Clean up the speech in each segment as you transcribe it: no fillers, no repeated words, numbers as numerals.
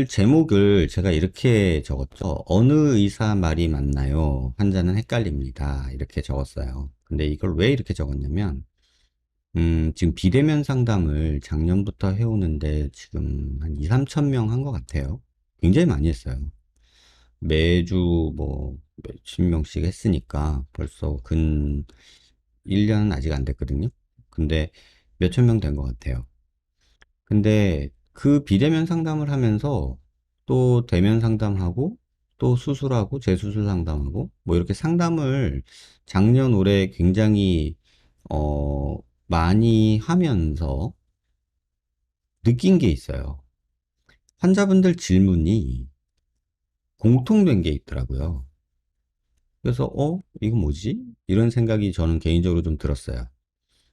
오늘 제목을 제가 이렇게 적었죠. 어느 의사 말이 맞나요? 환자는 헷갈립니다. 이렇게 적었어요. 근데 이걸 왜 이렇게 적었냐면, 지금 비대면 상담을 작년부터 해오는데 지금 한 2, 3천 명 한 것 같아요. 굉장히 많이 했어요. 매주 뭐 몇십 명씩 했으니까 벌써 근 1년은 아직 안 됐거든요. 근데 몇천 명 된 것 같아요. 근데 그 비대면 상담을 하면서 또 대면 상담하고 또 수술하고 재수술 상담하고 뭐 이렇게 상담을 작년 올해 굉장히 어 많이 하면서 느낀 게 있어요. 환자분들 질문이 공통된 게 있더라고요. 그래서 이거 뭐지? 이런 생각이 저는 개인적으로 좀 들었어요.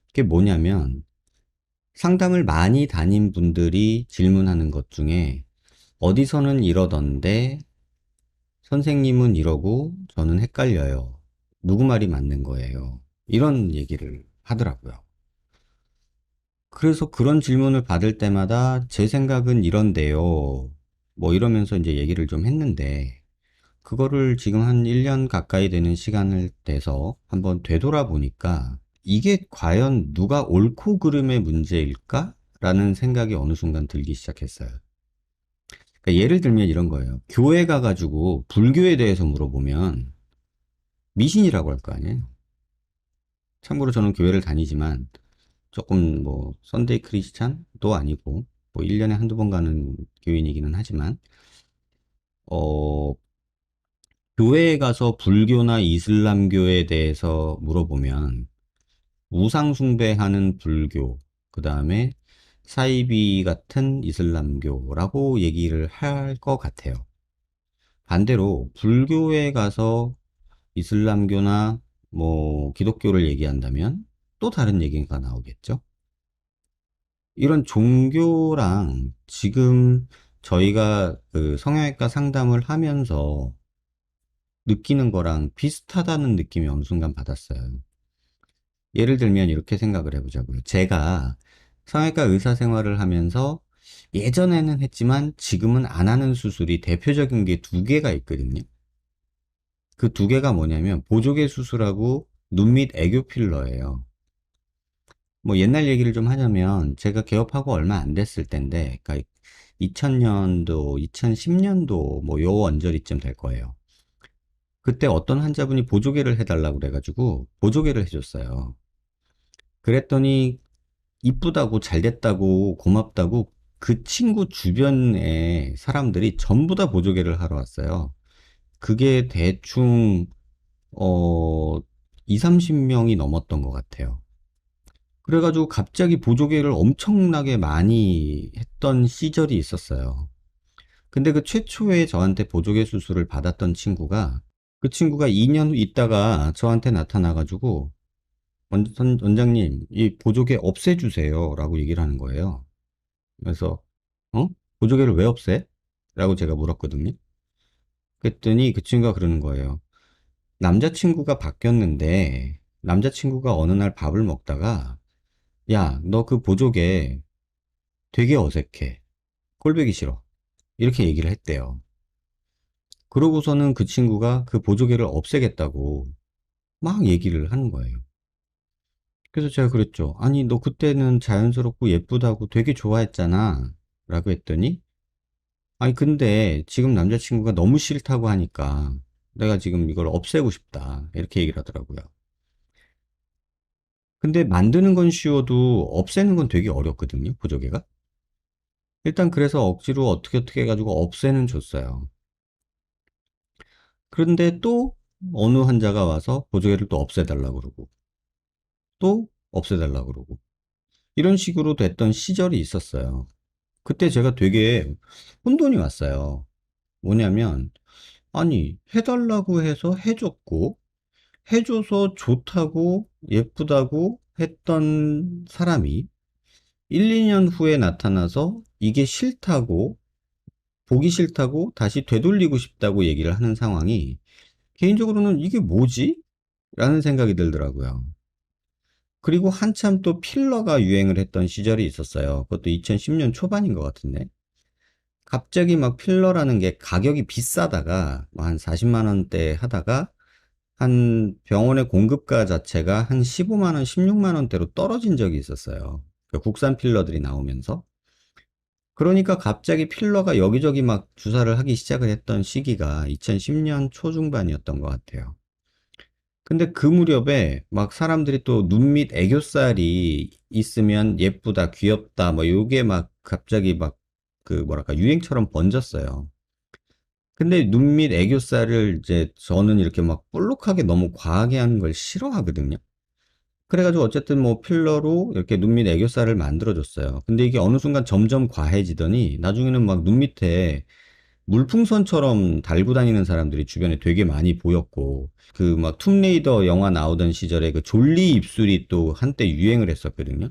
그게 뭐냐면 상담을 많이 다닌 분들이 질문하는 것 중에 어디서는 이러던데 선생님은 이러고 저는 헷갈려요. 누구 말이 맞는 거예요? 이런 얘기를 하더라고요. 그래서 그런 질문을 받을 때마다 제 생각은 이런데요. 뭐 이러면서 이제 얘기를 좀 했는데 그거를 지금 한 1년 가까이 되는 시간을 떼서 한번 되돌아보니까 이게 과연 누가 옳고 그름의 문제일까? 라는 생각이 어느 순간 들기 시작했어요. 그러니까 예를 들면 이런 거예요. 교회 가가지고 불교에 대해서 물어보면 미신이라고 할 거 아니에요. 참고로 저는 교회를 다니지만 조금 뭐 선데이 크리스찬도 아니고 뭐 1년에 한두 번 가는 교인이기는 하지만 어 교회에 가서 불교나 이슬람교에 대해서 물어보면 우상 숭배하는 불교, 그 다음에 사이비 같은 이슬람교라고 얘기를 할 것 같아요. 반대로 불교에 가서 이슬람교나 뭐 기독교를 얘기한다면 또 다른 얘기가 나오겠죠. 이런 종교랑 지금 저희가 그 성형외과 상담을 하면서 느끼는 거랑 비슷하다는 느낌이 어느 순간 받았어요. 예를 들면 이렇게 생각을 해보자고요. 제가 성형외과 의사 생활을 하면서 예전에는 했지만 지금은 안 하는 수술이 대표적인 게 두 개가 있거든요. 그 두 개가 뭐냐면 보조개 수술하고 눈 밑 애교 필러예요. 뭐 옛날 얘기를 좀 하자면 제가 개업하고 얼마 안 됐을 때인데, 그러니까 2000년도, 2010년도 뭐 요 언저리쯤 될 거예요. 그때 어떤 환자분이 보조개를 해달라고 그래가지고 보조개를 해줬어요. 그랬더니 이쁘다고 잘 됐다고 고맙다고 그 친구 주변에 사람들이 전부 다 보조개를 하러 왔어요. 그게 대충 어 2, 30명이 넘었던 것 같아요. 그래가지고 갑자기 보조개를 엄청나게 많이 했던 시절이 있었어요. 근데 그 최초에 저한테 보조개 수술을 받았던 친구가 그 친구가 2년 후 있다가 저한테 나타나가지고 원장님 이 보조개 없애주세요 라고 얘기를 하는 거예요. 그래서 보조개를 왜 없애? 라고 제가 물었거든요. 그랬더니 그 친구가 그러는 거예요. 남자친구가 바뀌었는데 남자친구가 어느 날 밥을 먹다가 야, 너 그 보조개 되게 어색해. 꼴보기 싫어. 이렇게 얘기를 했대요. 그러고서는 그 친구가 그 보조개를 없애겠다고 막 얘기를 하는 거예요. 그래서 제가 그랬죠. 아니, 너 그때는 자연스럽고 예쁘다고 되게 좋아했잖아. 라고 했더니, 아니, 근데 지금 남자친구가 너무 싫다고 하니까 내가 지금 이걸 없애고 싶다. 이렇게 얘기를 하더라고요. 근데 만드는 건 쉬워도 없애는 건 되게 어렵거든요. 보조개가. 일단 그래서 억지로 어떻게 해가지고 없애는 줬어요. 그런데 또 어느 환자가 와서 보조개를 또 없애달라고 그러고 또 없애달라고 그러고 이런 식으로 됐던 시절이 있었어요. 그때 제가 되게 혼돈이 왔어요. 뭐냐면 아니 해달라고 해서 해줬고 해줘서 좋다고 예쁘다고 했던 사람이 1, 2년 후에 나타나서 이게 싫다고 보기 싫다고 다시 되돌리고 싶다고 얘기를 하는 상황이 개인적으로는 이게 뭐지? 라는 생각이 들더라고요. 그리고 한참 또 필러가 유행을 했던 시절이 있었어요. 그것도 2010년 초반인 것 같은데. 갑자기 막 필러라는 게 가격이 비싸다가 뭐한 40만 원대 하다가 한 병원의 공급가 자체가 한 15만 원, 16만 원대로 떨어진 적이 있었어요. 그 국산 필러들이 나오면서. 그러니까 갑자기 필러가 여기저기 막 주사를 하기 시작을 했던 시기가 2010년 초중반이었던 것 같아요. 근데 그 무렵에 막 사람들이 또 눈 밑 애교살이 있으면 예쁘다, 귀엽다, 뭐 요게 막 갑자기 막 그 뭐랄까 유행처럼 번졌어요. 근데 눈 밑 애교살을 이제 저는 이렇게 막 볼록하게 너무 과하게 하는 걸 싫어하거든요. 그래가지고 어쨌든 뭐 필러로 이렇게 눈 밑 애교살을 만들어줬어요. 근데 이게 어느 순간 점점 과해지더니 나중에는 막 눈 밑에 물풍선처럼 달고 다니는 사람들이 주변에 되게 많이 보였고, 그 막 툼레이더 영화 나오던 시절에 그 졸리 입술이 또 한때 유행을 했었거든요.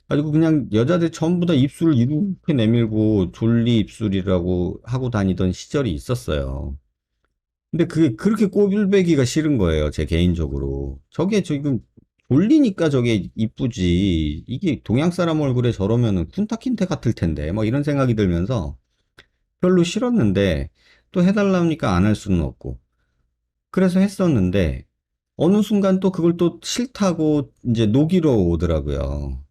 가지고 그냥 여자들 전부 다 입술을 이렇게 내밀고 졸리 입술이라고 하고 다니던 시절이 있었어요. 근데 그게 그렇게 꼬불배기가 싫은 거예요, 제 개인적으로. 저게 지금 졸리니까 저게 이쁘지. 이게 동양 사람 얼굴에 저러면은 쿤타킨테 같을 텐데. 뭐 이런 생각이 들면서 별로 싫었는데 또 해달라니까 안 할 수는 없고. 그래서 했었는데 어느 순간 또 그걸 또 싫다고 이제 녹이러 오더라고요.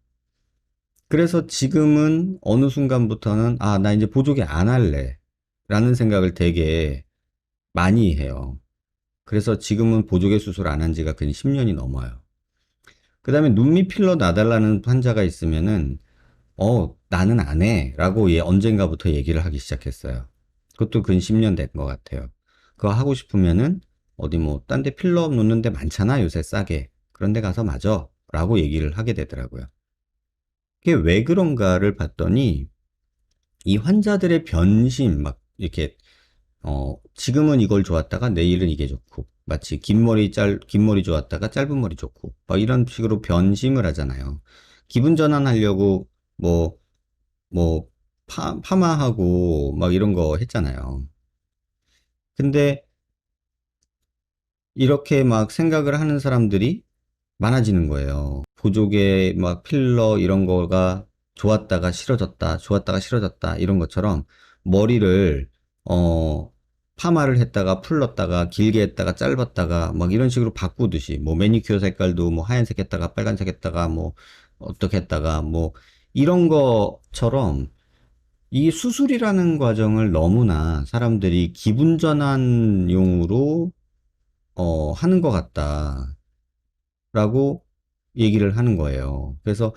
그래서 지금은 어느 순간부터는 아, 나 이제 보조개 안 할래. 라는 생각을 되게 많이 해요. 그래서 지금은 보조개 수술 안 한 지가 근 10년이 넘어요. 그 다음에 눈밑 필러 놔달라는 환자가 있으면은, 나는 안 해. 라고 언젠가부터 얘기를 하기 시작했어요. 그것도 근 10년 된 것 같아요. 그거 하고 싶으면은, 어디 뭐, 딴 데 필러 놓는 데 많잖아, 요새 싸게. 그런 데 가서 맞아. 라고 얘기를 하게 되더라고요. 그게 왜 그런가를 봤더니, 이 환자들의 변심, 막, 이렇게 지금은 이걸 좋았다가 내일은 이게 좋고, 마치 긴 머리 좋았다가 짧은 머리 좋고, 막 이런 식으로 변심을 하잖아요. 기분 전환하려고, 뭐, 뭐, 파마하고, 막 이런 거 했잖아요. 근데, 이렇게 막 생각을 하는 사람들이 많아지는 거예요. 보조개, 막 필러, 이런 거가 좋았다가 싫어졌다, 좋았다가 싫어졌다, 이런 것처럼 머리를, 어, 파마를 했다가 풀렀다가 길게 했다가 짧았다가 막 이런 식으로 바꾸듯이 뭐 매니큐어 색깔도 뭐 하얀색 했다가 빨간색 했다가 뭐 어떻게 했다가 뭐 이런 것처럼 이 수술이라는 과정을 너무나 사람들이 기분 전환용으로 하는 것 같다. 라고 얘기를 하는 거예요. 그래서,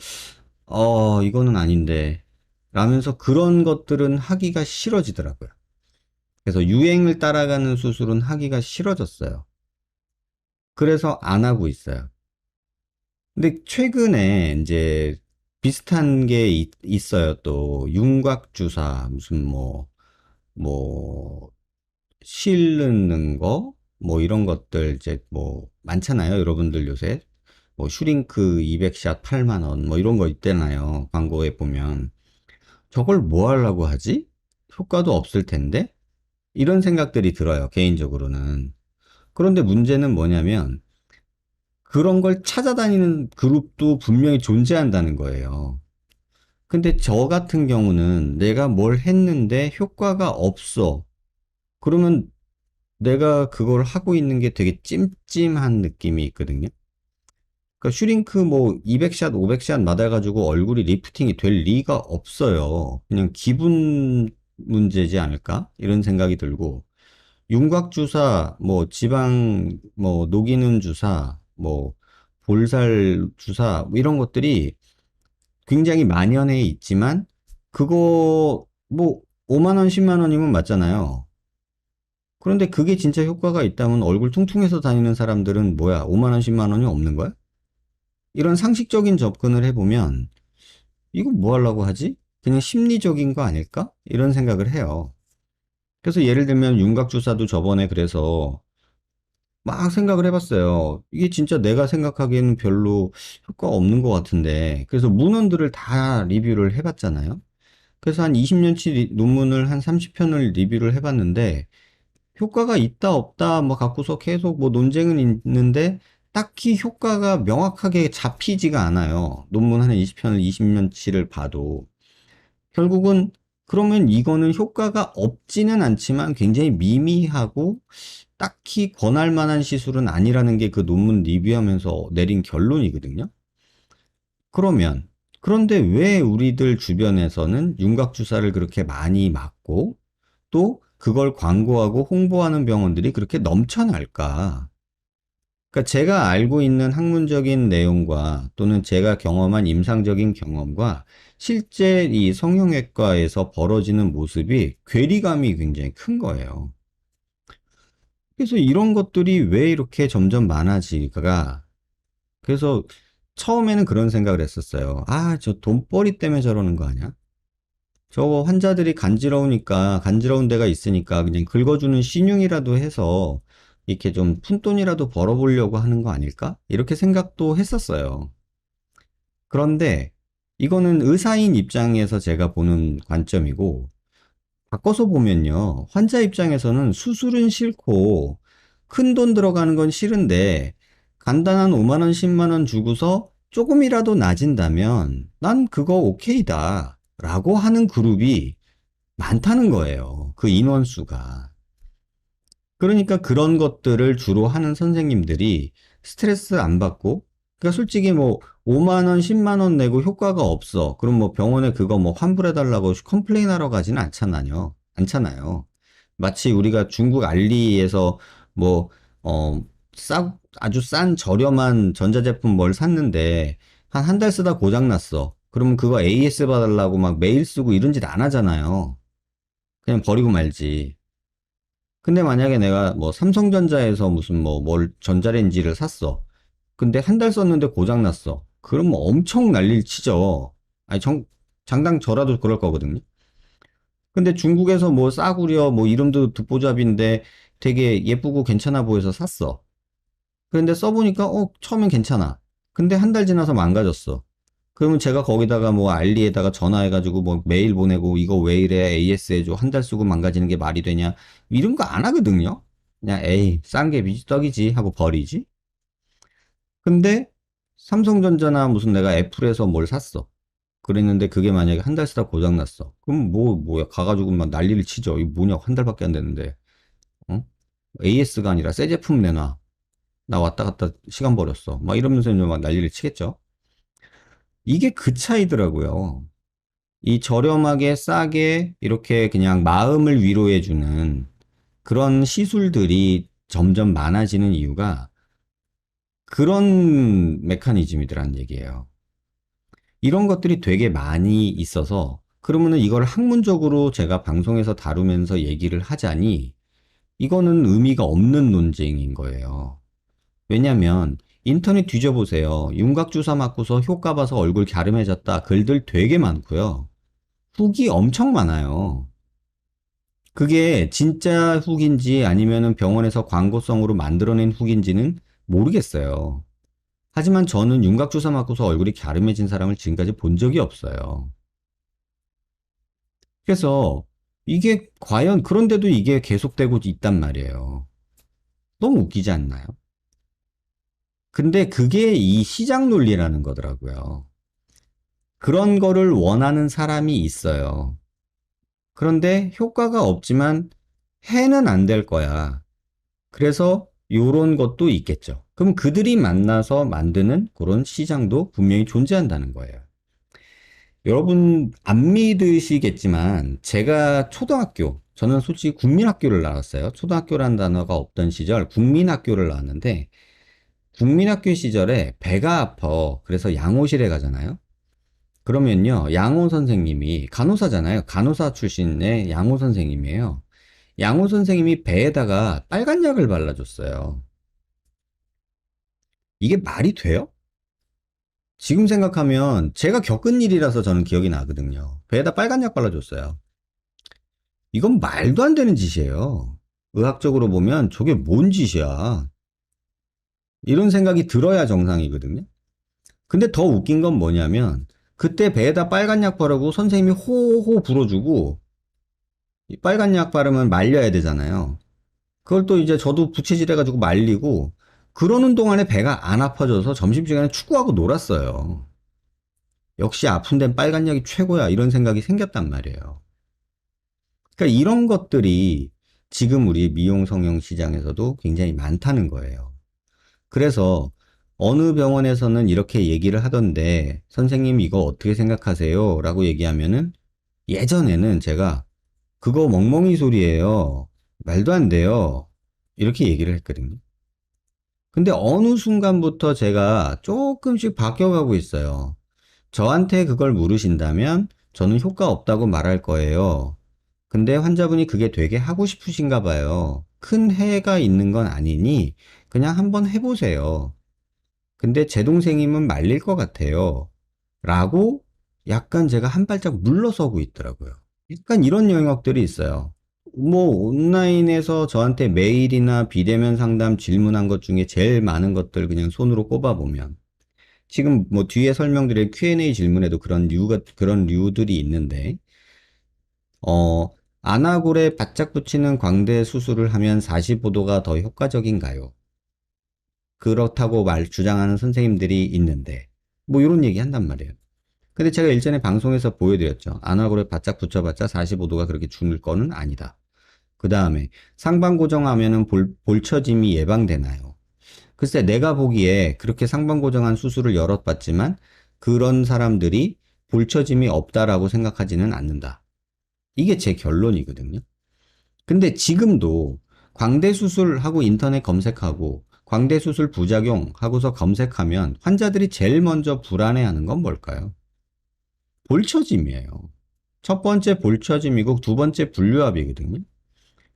이거는 아닌데, 라면서 그런 것들은 하기가 싫어지더라고요. 그래서 유행을 따라가는 수술은 하기가 싫어졌어요. 그래서 안 하고 있어요. 근데 최근에 이제 비슷한 게 있어요. 또, 윤곽주사, 무슨 뭐, 실 넣는 거, 뭐 이런 것들 이제 뭐 많잖아요. 여러분들 요새. 뭐 슈링크 200샷 8만 원, 뭐 이런 거 있잖아요. 광고에 보면. 저걸 뭐 하려고 하지? 효과도 없을 텐데? 이런 생각들이 들어요. 개인적으로는. 그런데 문제는 뭐냐면 그런 걸 찾아다니는 그룹도 분명히 존재한다는 거예요. 근데 저 같은 경우는 내가 뭘 했는데 효과가 없어. 그러면 내가 그걸 하고 있는 게 되게 찜찜한 느낌이 있거든요. 그러니까 슈링크 뭐 200샷, 500샷 맞아가지고 얼굴이 리프팅이 될 리가 없어요. 그냥 기분 문제지 않을까? 이런 생각이 들고, 윤곽 주사, 뭐 지방, 뭐 녹이는 주사, 뭐 볼살 주사, 뭐 이런 것들이 굉장히 만연해 있지만, 그거 뭐 5만 원, 10만 원이면 맞잖아요. 그런데 그게 진짜 효과가 있다면 얼굴 퉁퉁해서 다니는 사람들은 뭐야, 5만 원, 10만 원이 없는 거야? 이런 상식적인 접근을 해보면 이거 뭐 하려고 하지? 그냥 심리적인 거 아닐까? 이런 생각을 해요. 그래서 예를 들면 윤곽주사도 저번에 그래서 막 생각을 해봤어요. 이게 진짜 내가 생각하기에는 별로 효과가 없는 것 같은데. 그래서 문헌들을 다 리뷰를 해봤잖아요. 그래서 한 20년치 논문을 한 30편을 리뷰를 해봤는데 효과가 있다 없다 뭐 갖고서 계속 뭐 논쟁은 있는데 딱히 효과가 명확하게 잡히지가 않아요. 논문 한 20편을 20년치를 봐도 결국은 그러면 이거는 효과가 없지는 않지만 굉장히 미미하고 딱히 권할 만한 시술은 아니라는 게 그 논문 리뷰하면서 내린 결론이거든요. 그러면, 그런데 왜 우리들 주변에서는 윤곽주사를 그렇게 많이 맞고 또 그걸 광고하고 홍보하는 병원들이 그렇게 넘쳐날까? 그러니까 제가 알고 있는 학문적인 내용과 또는 제가 경험한 임상적인 경험과 실제 이 성형외과에서 벌어지는 모습이 괴리감이 굉장히 큰 거예요. 그래서 이런 것들이 왜 이렇게 점점 많아질까? 그래서 처음에는 그런 생각을 했었어요. 아, 저 돈벌이 때문에 저러는 거 아니야? 저거 환자들이 간지러우니까, 간지러운 데가 있으니까 그냥 긁어주는 신용이라도 해서 이렇게 좀 푼돈이라도 벌어보려고 하는 거 아닐까? 이렇게 생각도 했었어요. 그런데 이거는 의사인 입장에서 제가 보는 관점이고, 바꿔서 보면요. 환자 입장에서는 수술은 싫고, 큰 돈 들어가는 건 싫은데, 간단한 5만 원, 10만 원 주고서 조금이라도 낮은다면, 난 그거 오케이다. 라고 하는 그룹이 많다는 거예요. 그 인원수가. 그러니까 그런 것들을 주로 하는 선생님들이 스트레스 안 받고, 그러니까 솔직히 뭐 5만 원, 10만 원 내고 효과가 없어. 그럼 뭐 병원에 그거 뭐 환불해달라고 컴플레인 하러 가지는 않잖아요. 않잖아요. 마치 우리가 중국 알리에서 뭐, 아주 싼 저렴한 전자제품 뭘 샀는데 한 달 쓰다 고장났어. 그러면 그거 AS 봐달라고 막 메일 쓰고 이런 짓 안 하잖아요. 그냥 버리고 말지. 근데 만약에 내가 뭐 삼성전자에서 무슨 뭐 뭘 전자레인지를 샀어. 근데 한 달 썼는데 고장 났어. 그럼 뭐 엄청 난리를 치죠. 아니 장당 저라도 그럴 거거든요. 근데 중국에서 뭐 싸구려 뭐 이름도 듣보잡인데 되게 예쁘고 괜찮아 보여서 샀어. 그런데 써보니까 처음엔 괜찮아. 근데 한 달 지나서 망가졌어. 그러면 제가 거기다가 뭐 알리에다가 전화해가지고 뭐 메일 보내고 이거 왜 이래 AS 해줘 한 달 쓰고 망가지는 게 말이 되냐 이런 거 안 하거든요. 그냥 에이 싼 게 미지떡이지 하고 버리지. 근데 삼성전자나 무슨 내가 애플에서 뭘 샀어. 그랬는데 그게 만약에 한 달 쓰다 고장 났어. 그럼 뭐야 가가지고 막 난리를 치죠. 이거 뭐냐 한 달밖에 안 됐는데. 어? AS가 아니라 새 제품 내놔. 나 왔다 갔다 시간 버렸어. 막 이러면서 이제 막 난리를 치겠죠. 이게 그 차이더라고요. 이 저렴하게 싸게 이렇게 그냥 마음을 위로해주는 그런 시술들이 점점 많아지는 이유가 그런 메커니즘이더란 얘기예요. 이런 것들이 되게 많이 있어서 그러면은 이걸 학문적으로 제가 방송에서 다루면서 얘기를 하자니 이거는 의미가 없는 논쟁인 거예요. 왜냐면 인터넷 뒤져보세요. 윤곽주사 맞고서 효과 봐서 얼굴 갸름해졌다 글들 되게 많고요. 후기 엄청 많아요. 그게 진짜 후기인지 아니면은 병원에서 광고성으로 만들어낸 후기인지는 모르겠어요. 하지만 저는 윤곽주사 맞고서 얼굴이 갸름해진 사람을 지금까지 본 적이 없어요. 그래서 이게 과연 그런데도 이게 계속되고 있단 말이에요. 너무 웃기지 않나요? 근데 그게 이 시장 논리라는 거더라고요. 그런 거를 원하는 사람이 있어요. 그런데 효과가 없지만 해는 안 될 거야. 그래서 요런 것도 있겠죠. 그럼 그들이 만나서 만드는 그런 시장도 분명히 존재한다는 거예요. 여러분 안 믿으시겠지만 제가 저는 솔직히 국민학교를 나왔어요. 초등학교라는 단어가 없던 시절 국민학교를 나왔는데 국민학교 시절에 배가 아파 그래서 양호실에 가잖아요. 그러면요 양호 선생님이 간호사잖아요. 간호사 출신의 양호 선생님이에요. 양호 선생님이 배에다가 빨간 약을 발라줬어요. 이게 말이 돼요? 지금 생각하면 제가 겪은 일이라서 저는 기억이 나거든요. 배에다 빨간 약 발라줬어요. 이건 말도 안 되는 짓이에요. 의학적으로 보면 저게 뭔 짓이야. 이런 생각이 들어야 정상이거든요. 근데 더 웃긴 건 뭐냐면 그때 배에다 빨간 약 바르고 선생님이 호호 불어주고 이 빨간 약 바르면 말려야 되잖아요. 그걸 또 이제 저도 부채질 해가지고 말리고 그러는 동안에 배가 안 아파져서 점심시간에 축구하고 놀았어요. 역시 아픈 데는 빨간 약이 최고야 이런 생각이 생겼단 말이에요. 그러니까 이런 것들이 지금 우리 미용 성형 시장에서도 굉장히 많다는 거예요. 그래서 어느 병원에서는 이렇게 얘기를 하던데 선생님 이거 어떻게 생각하세요? 라고 얘기하면은 예전에는 제가 그거 멍멍이 소리예요. 말도 안 돼요. 이렇게 얘기를 했거든요. 근데 어느 순간부터 제가 조금씩 바뀌어가고 있어요. 저한테 그걸 물으신다면 저는 효과 없다고 말할 거예요. 근데 환자분이 그게 되게 하고 싶으신가 봐요. 큰 해가 있는 건 아니니 그냥 한번 해보세요. 근데 제 동생이면 말릴 것 같아요. 라고 약간 제가 한 발짝 물러서고 있더라고요. 약간 이런 영역들이 있어요. 뭐 온라인에서 저한테 메일이나 비대면 상담 질문한 것 중에 제일 많은 것들 그냥 손으로 꼽아보면 지금 뭐 뒤에 설명드릴 Q&A 질문에도 그런 류들이 있는데, 어, 안아골에 바짝 붙이는 광대 수술을 하면 45도가 더 효과적인가요? 그렇다고 주장하는 선생님들이 있는데, 뭐 이런 얘기 한단 말이에요. 근데 제가 일전에 방송에서 보여드렸죠. 안아골에 바짝 붙여봤자 45도가 그렇게 죽을 거는 아니다. 그 다음에 상반 고정하면은 볼처짐이 예방되나요? 글쎄 내가 보기에 그렇게 상반 고정한 수술을 여러 봤지만 그런 사람들이 볼처짐이 없다라고 생각하지는 않는다. 이게 제 결론이거든요. 근데 지금도 광대 수술하고 인터넷 검색하고 광대 수술 부작용 하고서 검색하면 환자들이 제일 먼저 불안해하는 건 뭘까요? 볼처짐이에요. 첫 번째 볼처짐이고 두 번째 분류압이거든요.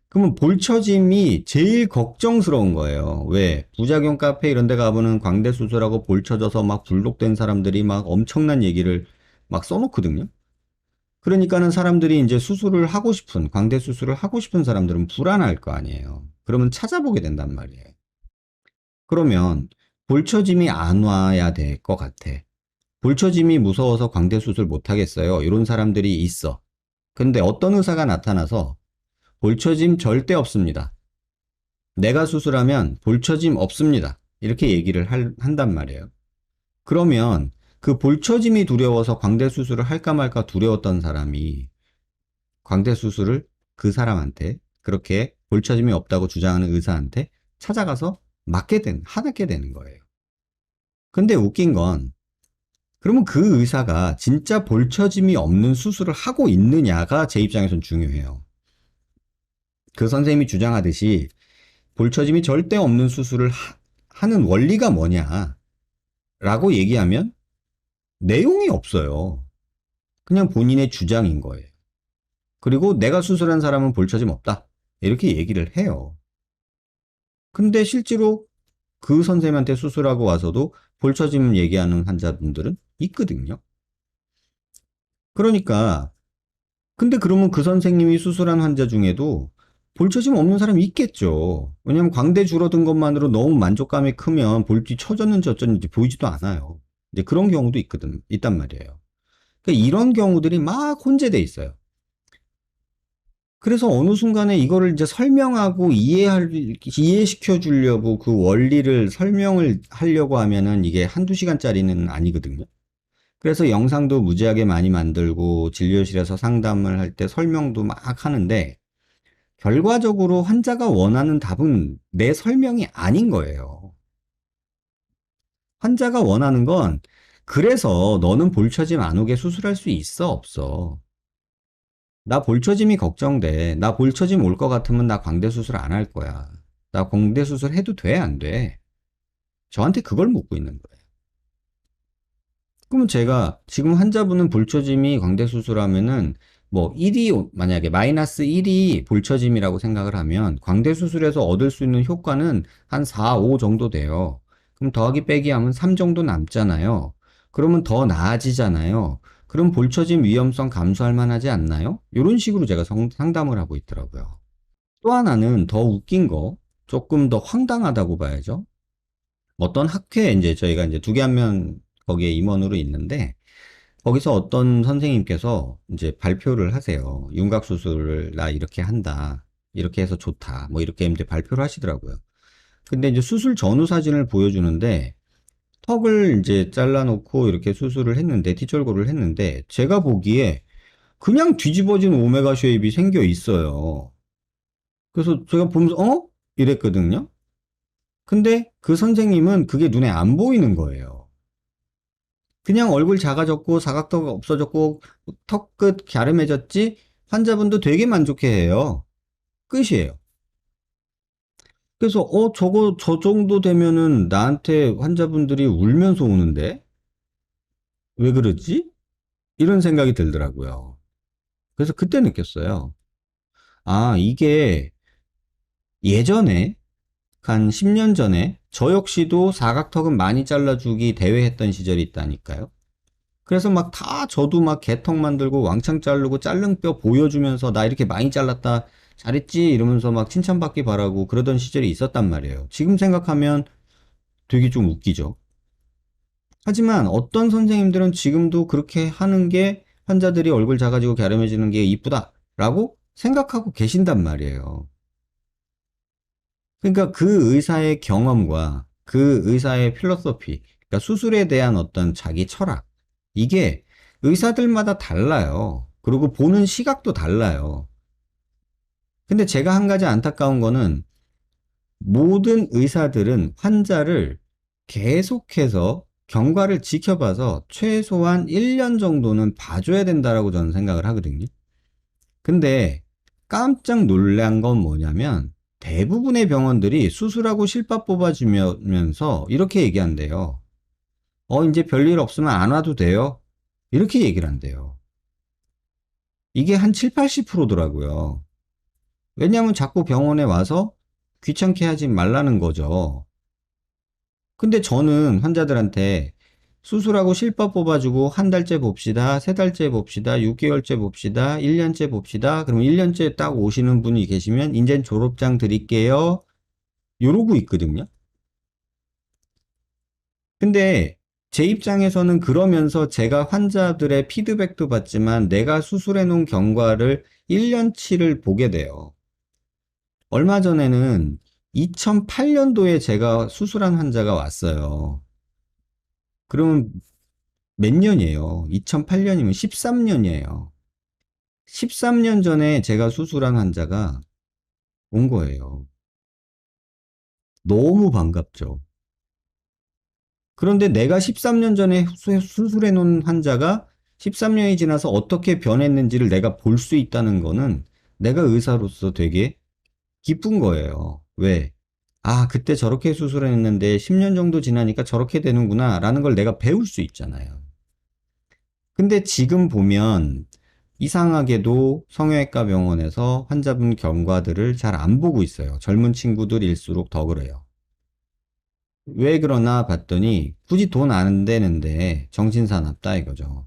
그러면 볼처짐이 제일 걱정스러운 거예요. 왜? 부작용 카페 이런 데 가보면 광대 수술하고 볼처져서 막 불독된 사람들이 막 엄청난 얘기를 막 써놓거든요. 그러니까는 사람들이 이제 수술을 하고 싶은, 광대 수술을 하고 싶은 사람들은 불안할 거 아니에요. 그러면 찾아보게 된단 말이에요. 그러면 볼처짐이 안 와야 될 것 같아. 볼처짐이 무서워서 광대 수술 못 하겠어요. 이런 사람들이 있어. 근데 어떤 의사가 나타나서 볼처짐 절대 없습니다. 내가 수술하면 볼처짐 없습니다. 이렇게 얘기를 한단 말이에요. 그러면 그 볼처짐이 두려워서 광대 수술을 할까 말까 두려웠던 사람이 광대 수술을 그 사람한테 그렇게 볼처짐이 없다고 주장하는 의사한테 찾아가서 하게 되는 거예요. 근데 웃긴 건 그러면 그 의사가 진짜 볼처짐이 없는 수술을 하고 있느냐가 제 입장에선 중요해요. 그 선생님이 주장하듯이 볼처짐이 절대 없는 수술을 하는 원리가 뭐냐 라고 얘기하면 내용이 없어요. 그냥 본인의 주장인 거예요. 그리고 내가 수술한 사람은 볼처짐 없다. 이렇게 얘기를 해요. 근데 실제로 그 선생님한테 수술하고 와서도 볼처짐 얘기하는 환자분들은 있거든요. 그러니까 근데 그러면 그 선생님이 수술한 환자 중에도 볼처짐 없는 사람이 있겠죠. 왜냐면 광대 줄어든 것만으로 너무 만족감이 크면 볼이 처졌는지 어쩌는지 보이지도 않아요. 이제 그런 경우도 있단 말이에요. 그러니까 이런 경우들이 막 혼재돼 있어요. 그래서 어느 순간에 이거를 이제 설명하고 이해시켜 주려고 그 원리를 설명을 하려고 하면은 이게 한두 시간짜리는 아니거든요. 그래서 영상도 무지하게 많이 만들고 진료실에서 상담을 할 때 설명도 막 하는데 결과적으로 환자가 원하는 답은 내 설명이 아닌 거예요. 환자가 원하는 건 그래서 너는 볼처짐 안 오게 수술할 수 있어, 없어? 나 볼처짐이 걱정돼. 나 볼처짐 올 것 같으면 나 광대 수술 안 할 거야. 나 광대 수술 해도 돼, 안 돼? 저한테 그걸 묻고 있는 거예요. 그러면 제가 지금 환자분은 볼처짐이 광대 수술하면은 뭐 1이 만약에 마이너스 1이 볼처짐이라고 생각을 하면 광대 수술에서 얻을 수 있는 효과는 한 4, 5 정도 돼요. 그럼 더하기 빼기 하면 3 정도 남잖아요. 그러면 더 나아지잖아요. 그럼 볼처짐 위험성 감소할 만하지 않나요? 이런 식으로 제가 상담을 하고 있더라고요. 또 하나는 더 웃긴 거, 조금 더 황당하다고 봐야죠. 어떤 학회에 이제 저희가 이제 두 개 하면 거기에 임원으로 있는데 거기서 어떤 선생님께서 이제 발표를 하세요. 윤곽 수술을 나 이렇게 한다. 이렇게 해서 좋다. 뭐 이렇게 이제 발표를 하시더라고요. 근데 이제 수술 전후 사진을 보여주는데 턱을 이제 잘라놓고 이렇게 수술을 했는데 티절고를 했는데 제가 보기에 그냥 뒤집어진 오메가 쉐입이 생겨 있어요. 그래서 제가 보면서, 이랬거든요. 근데 그 선생님은 그게 눈에 안 보이는 거예요. 그냥 얼굴 작아졌고, 사각턱 없어졌고, 턱 끝 갸름해졌지, 환자분도 되게 만족해해요. 끝이에요. 그래서, 저거, 저 정도 되면은 나한테 환자분들이 울면서 오는데? 왜 그러지? 이런 생각이 들더라고요. 그래서 그때 느꼈어요. 아, 이게 예전에 한 10년 전에 저 역시도 사각턱은 많이 잘라주기 대회했던 시절이 있다니까요. 그래서 막 다 저도 막 개턱 만들고 왕창 자르고 자른 뼈 보여주면서 나 이렇게 많이 잘랐다 잘했지 이러면서 막 칭찬받기 바라고 그러던 시절이 있었단 말이에요. 지금 생각하면 되게 좀 웃기죠. 하지만 어떤 선생님들은 지금도 그렇게 하는 게 환자들이 얼굴 작아지고 갸름해지는 게 이쁘다라고 생각하고 계신단 말이에요. 그러니까 그 의사의 경험과 그 의사의 필로소피, 그러니까 수술에 대한 어떤 자기 철학, 이게 의사들마다 달라요. 그리고 보는 시각도 달라요. 근데 제가 한 가지 안타까운 거는 모든 의사들은 환자를 계속해서 경과를 지켜봐서 최소한 1년 정도는 봐줘야 된다라고 저는 생각을 하거든요. 근데 깜짝 놀란 건 뭐냐면 대부분의 병원들이 수술하고 실밥 뽑아주면서 이렇게 얘기한대요. 이제 별일 없으면 안 와도 돼요. 이렇게 얘기를 한대요. 이게 한 7, 80%더라고요. 왜냐하면 자꾸 병원에 와서 귀찮게 하지 말라는 거죠. 근데 저는 환자들한테 수술하고 실밥 뽑아주고 한 달째 봅시다, 세 달째 봅시다, 6개월째 봅시다, 1년째 봅시다. 그럼 1년째 딱 오시는 분이 계시면 인제 졸업장 드릴게요. 이러고 있거든요. 근데 제 입장에서는 그러면서 제가 환자들의 피드백도 받지만 내가 수술해 놓은 경과를 1년치를 보게 돼요. 얼마 전에는 2008년도에 제가 수술한 환자가 왔어요. 그러면 몇 년이에요? 2008년이면 13년이에요. 13년 전에 제가 수술한 환자가 온 거예요. 너무 반갑죠. 그런데 내가 13년 전에 수술해 놓은 환자가 13년이 지나서 어떻게 변했는지를 내가 볼 수 있다는 거는 내가 의사로서 되게 기쁜 거예요. 왜? 아, 그때 저렇게 수술했는데 10년 정도 지나니까 저렇게 되는구나 라는 걸 내가 배울 수 있잖아요. 근데 지금 보면 이상하게도 성형외과 병원에서 환자분 경과들을 잘 안 보고 있어요. 젊은 친구들일수록 더 그래요. 왜 그러나 봤더니 굳이 돈 안 되는데 정신사납다 이거죠.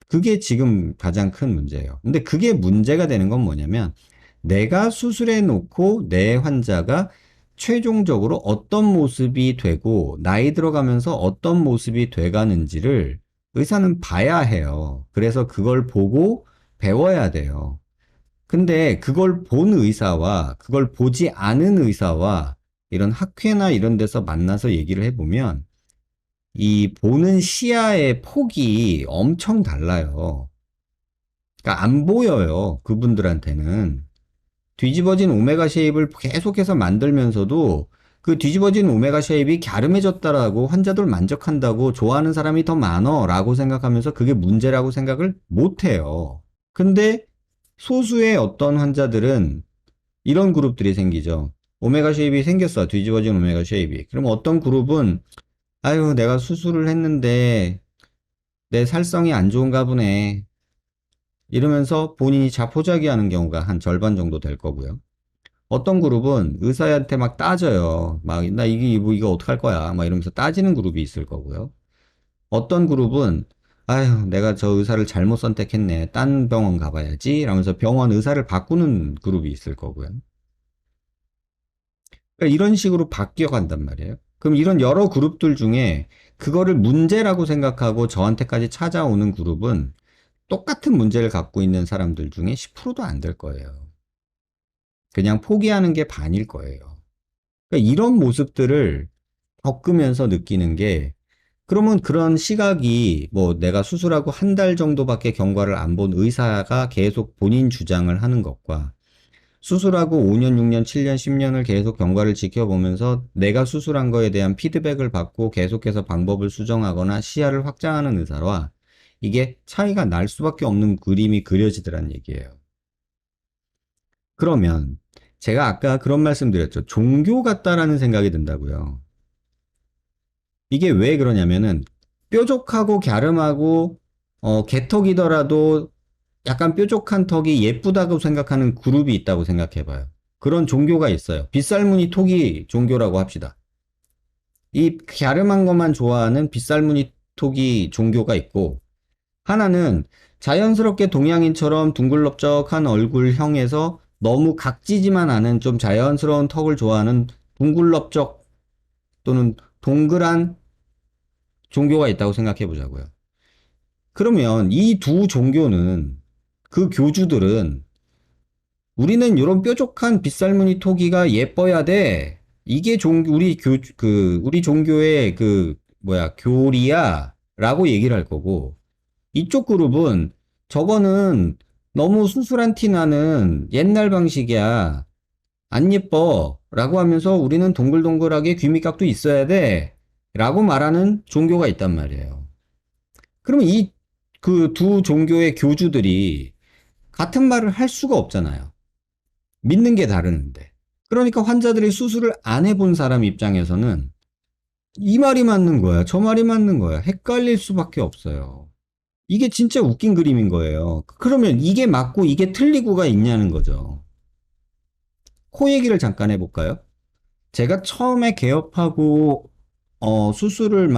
그게 지금 가장 큰 문제예요. 근데 그게 문제가 되는 건 뭐냐면 내가 수술해 놓고 내 환자가 최종적으로 어떤 모습이 되고 나이 들어가면서 어떤 모습이 돼가는지를 의사는 봐야 해요. 그래서 그걸 보고 배워야 돼요. 근데 그걸 본 의사와 그걸 보지 않은 의사와 이런 학회나 이런 데서 만나서 얘기를 해보면 이 보는 시야의 폭이 엄청 달라요. 그러니까 안 보여요. 그분들한테는. 뒤집어진 오메가 쉐입을 계속해서 만들면서도 그 뒤집어진 오메가 쉐입이 갸름해졌다라고 환자들 만족한다고 좋아하는 사람이 더 많어 라고 생각하면서 그게 문제라고 생각을 못 해요. 근데 소수의 어떤 환자들은 이런 그룹들이 생기죠. 오메가 쉐입이 생겼어. 뒤집어진 오메가 쉐입이. 그럼 어떤 그룹은 아유, 내가 수술을 했는데 내 살성이 안 좋은가 보네. 이러면서 본인이 자포자기하는 경우가 한 절반 정도 될 거고요. 어떤 그룹은 의사한테 막 따져요. 막, 나 이게, 뭐, 이거 어떡할 거야. 막 이러면서 따지는 그룹이 있을 거고요. 어떤 그룹은, 아유, 내가 저 의사를 잘못 선택했네. 딴 병원 가봐야지. 라면서 병원 의사를 바꾸는 그룹이 있을 거고요. 그러니까 이런 식으로 바뀌어 간단 말이에요. 그럼 이런 여러 그룹들 중에 그거를 문제라고 생각하고 저한테까지 찾아오는 그룹은 똑같은 문제를 갖고 있는 사람들 중에 10%도 안 될 거예요. 그냥 포기하는 게 반일 거예요. 그러니까 이런 모습들을 겪으면서 느끼는 게 그러면 그런 시각이 뭐 내가 수술하고 한 달 정도밖에 경과를 안 본 의사가 계속 본인 주장을 하는 것과 수술하고 5년, 6년, 7년, 10년을 계속 경과를 지켜보면서 내가 수술한 거에 대한 피드백을 받고 계속해서 방법을 수정하거나 시야를 확장하는 의사와 이게 차이가 날 수밖에 없는 그림이 그려지더란 얘기예요. 그러면 제가 아까 그런 말씀 드렸죠. 종교 같다라는 생각이 든다고요. 이게 왜 그러냐면은 뾰족하고 갸름하고 개턱이더라도 약간 뾰족한 턱이 예쁘다고 생각하는 그룹이 있다고 생각해봐요. 그런 종교가 있어요. 빗살무늬 톡이 종교라고 합시다. 이 갸름한 것만 좋아하는 빗살무늬 톡이 종교가 있고, 하나는 자연스럽게 동양인처럼 둥글럽적한 얼굴형에서 너무 각지지만 않은 좀 자연스러운 턱을 좋아하는 둥글럽적 또는 동그란 종교가 있다고 생각해 보자고요. 그러면 이 두 종교는, 그 교주들은 우리는 이런 뾰족한 빗살무늬 토기가 예뻐야 돼. 이게 우리 종교의 교리야. 라고 얘기를 할 거고, 이쪽 그룹은 저거는 너무 수술한 티 나는 옛날 방식이야. 안 예뻐. 라고 하면서 우리는 동글동글하게 귀밑각도 있어야 돼. 라고 말하는 종교가 있단 말이에요. 그러면 이 그 두 종교의 교주들이 같은 말을 할 수가 없잖아요. 믿는 게 다르는데. 그러니까 환자들이 수술을 안 해본 사람 입장에서는 이 말이 맞는 거야, 저 말이 맞는 거야. 헷갈릴 수밖에 없어요. 이게 진짜 웃긴 그림인 거예요. 그러면 이게 맞고 이게 틀리고가 있냐는 거죠. 코 얘기를 잠깐 해볼까요? 제가 처음에 개업하고 코 수술을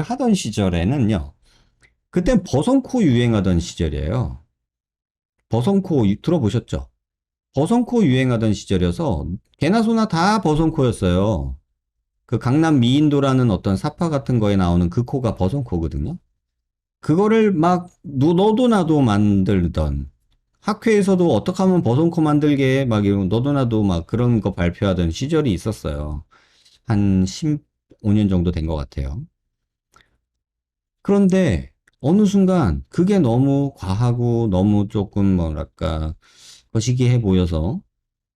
하던 시절에는요. 그땐 버선코 유행하던 시절이에요. 버선코 들어보셨죠? 버선코 유행하던 시절이어서 개나 소나 다 버선코였어요. 그 강남 미인도라는 어떤 사파 같은 거에 나오는 그 코가 버선코거든요. 그거를 막 너도 나도 만들던, 학회에서도 어떻게 하면 버선코 만들게 막 이런 너도 나도 막 그런 거 발표하던 시절이 있었어요. 한 15년 정도 된 것 같아요. 그런데 어느 순간 그게 너무 과하고 너무 조금 뭐랄까 거시기해 보여서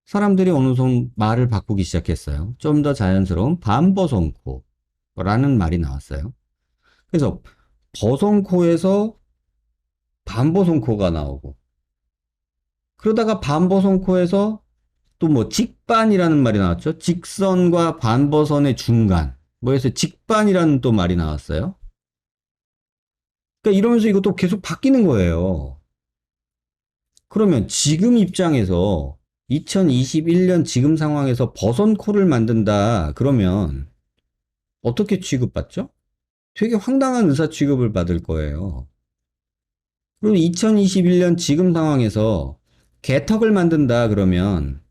사람들이 어느 정도 말을 바꾸기 시작했어요. 좀 더 자연스러운 반버선코라는 말이 나왔어요. 그래서 버선코에서 반버선코가 나오고, 그러다가 반버선코에서 또 뭐 직반이라는 말이 나왔죠. 직선과 반버선의 중간. 뭐 해서 직반이라는 또 말이 나왔어요. 그러니까 이러면서 이것도 계속 바뀌는 거예요. 그러면 지금 입장에서 2021년 지금 상황에서 버선코를 만든다 그러면 어떻게 취급받죠? 되게 황당한 의사 취급을 받을 거예요. 그리고 2021년 지금 상황에서 개턱을 만든다 그러면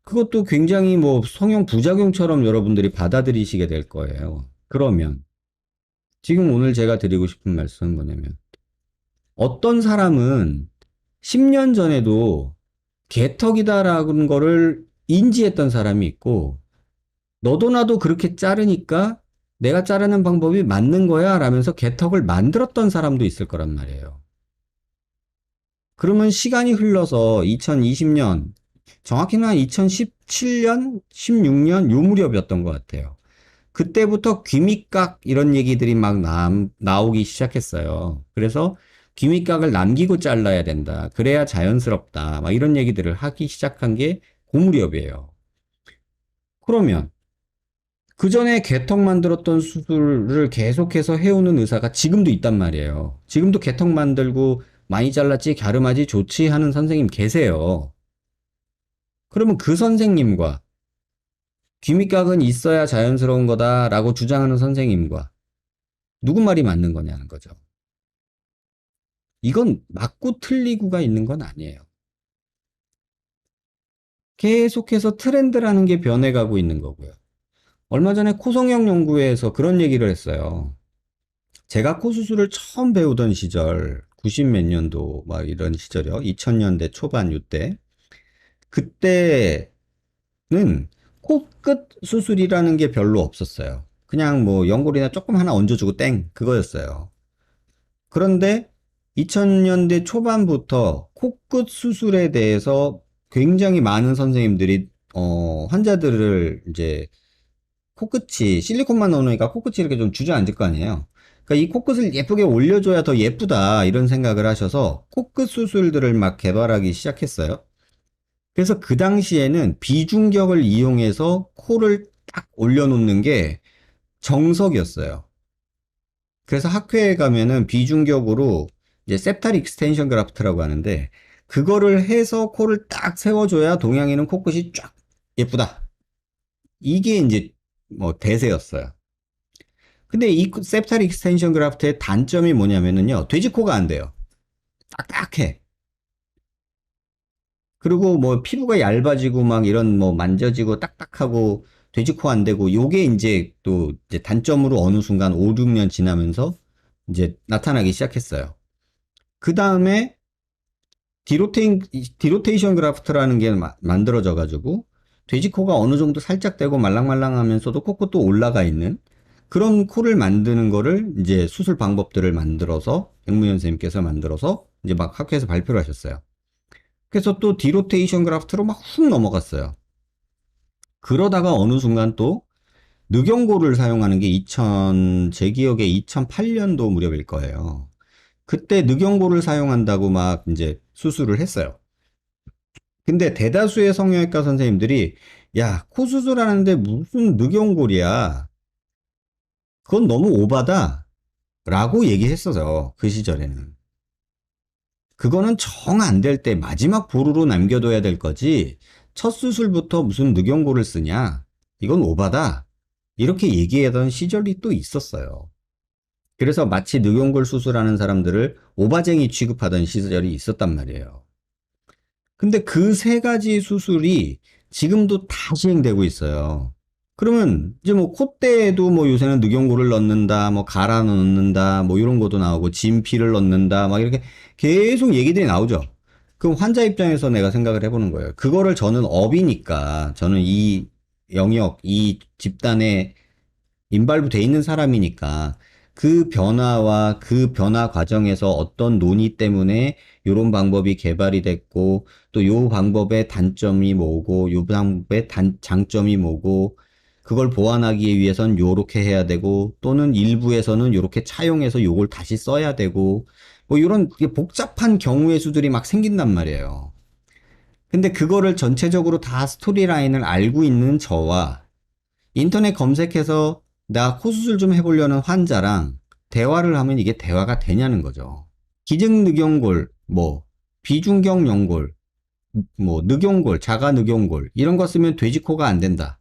그것도 굉장히 뭐 성형 부작용처럼 여러분들이 받아들이시게 될 거예요. 그러면 지금 오늘 제가 드리고 싶은 말씀은 뭐냐면, 어떤 사람은 10년 전에도 개턱이다라는 거를 인지했던 사람이 있고, 너도 나도 그렇게 자르니까 내가 자르는 방법이 맞는 거야 라면서 개턱을 만들었던 사람도 있을 거란 말이에요. 그러면 시간이 흘러서 2020년, 정확히는 한 2017년, 16년 요 무렵이었던 것 같아요. 그때부터 귀밑각 이런 얘기들이 막 나오기 시작했어요. 그래서 귀밑각을 남기고 잘라야 된다. 그래야 자연스럽다. 막 이런 얘기들을 하기 시작한 게 그 무렵이에요. 그러면 그 전에 개턱 만들었던 수술을 계속해서 해오는 의사가 지금도 있단 말이에요. 지금도 개턱 만들고 많이 잘랐지, 갸름하지, 좋지 하는 선생님 계세요. 그러면 그 선생님과 귀밑각은 있어야 자연스러운 거다라고 주장하는 선생님과 누구 말이 맞는 거냐는 거죠. 이건 맞고 틀리고가 있는 건 아니에요. 계속해서 트렌드라는 게 변해가고 있는 거고요. 얼마 전에 코성형 연구회에서 그런 얘기를 했어요. 제가 코 수술을 처음 배우던 시절, 90 몇 년도 막 이런 시절이요. 2000년대 초반 요때. 그때는 코끝 수술이라는 게 별로 없었어요. 그냥 뭐 연골이나 조금 하나 얹어주고 땡 그거였어요. 그런데 2000년대 초반부터 코끝 수술에 대해서 굉장히 많은 선생님들이 환자들을 이제 코끝이 실리콘만 넣으니까 코끝이 이렇게 좀 주저앉을 거 아니에요. 그러니까 이 코끝을 예쁘게 올려줘야 더 예쁘다 이런 생각을 하셔서 코끝 수술들을 막 개발하기 시작했어요. 그래서 그 당시에는 비중격을 이용해서 코를 딱 올려놓는 게 정석이었어요. 그래서 학회에 가면은 비중격으로 이제 septal extension graft라고 하는데 그거를 해서 코를 딱 세워줘야 동양인은 코끝이 쫙 예쁘다. 이게 이제 뭐 대세였어요. 근데 이 septal extension graft의 단점이 뭐냐면은요, 돼지코가 안 돼요. 딱딱해. 그리고 뭐 피부가 얇아지고 막 이런 뭐 만져지고 딱딱하고 돼지코 안 되고 요게 이제 또 이제 단점으로 어느 순간 5, 6년 지나면서 이제 나타나기 시작했어요. 그 다음에 디로테이션 그라프트라는 게 만들어져 가지고 돼지코가 어느 정도 살짝 되고 말랑말랑하면서도 코끝도 올라가 있는 그런 코를 만드는 거를 이제 수술 방법들을 만들어서 백무현 선생님께서 만들어서 이제 막 학회에서 발표를 하셨어요. 그래서 또 디로테이션 그라프트로 막 훅 넘어갔어요. 그러다가 어느 순간 또 늑연고를 사용하는 게 제 기억에 2008년도 무렵일 거예요. 그때 늑연고를 사용한다고 막 이제 수술을 했어요. 근데 대다수의 성형외과 선생님들이 야, 코 수술하는데 무슨 늑연골이야. 그건 너무 오바다. 라고 얘기했어요. 그 시절에는. 그거는 정 안 될 때 마지막 보루로 남겨둬야 될 거지. 첫 수술부터 무슨 늑연골을 쓰냐. 이건 오바다. 이렇게 얘기하던 시절이 또 있었어요. 그래서 마치 늑연골 수술하는 사람들을 오바쟁이 취급하던 시절이 있었단 말이에요. 근데 그 세 가지 수술이 지금도 다 시행되고 있어요. 그러면 이제 뭐 콧대에도 뭐 요새는 늑연고를 넣는다, 뭐 갈아 넣는다, 뭐 이런 것도 나오고 진피를 넣는다, 막 이렇게 계속 얘기들이 나오죠. 그럼 환자 입장에서 내가 생각을 해보는 거예요. 그거를 저는 업이니까, 저는 이 영역, 이 집단에 인발부 돼 있는 사람이니까 그 변화와 그 변화 과정에서 어떤 논의 때문에 요런 방법이 개발이 됐고 또 요 방법의 단점이 뭐고 요 방법의 장점이 뭐고 그걸 보완하기 위해선 요렇게 해야 되고 또는 일부에서는 요렇게 차용해서 요걸 다시 써야 되고 뭐 요런 복잡한 경우의 수들이 막 생긴단 말이에요. 근데 그거를 전체적으로 다 스토리라인을 알고 있는 저와 인터넷 검색해서 나 코수술 좀 해보려는 환자랑 대화를 하면 이게 대화가 되냐는 거죠. 기증늑연골, 뭐 비중격연골, 뭐 늑연골, 자가늑연골 이런 거 쓰면 돼지코가 안 된다.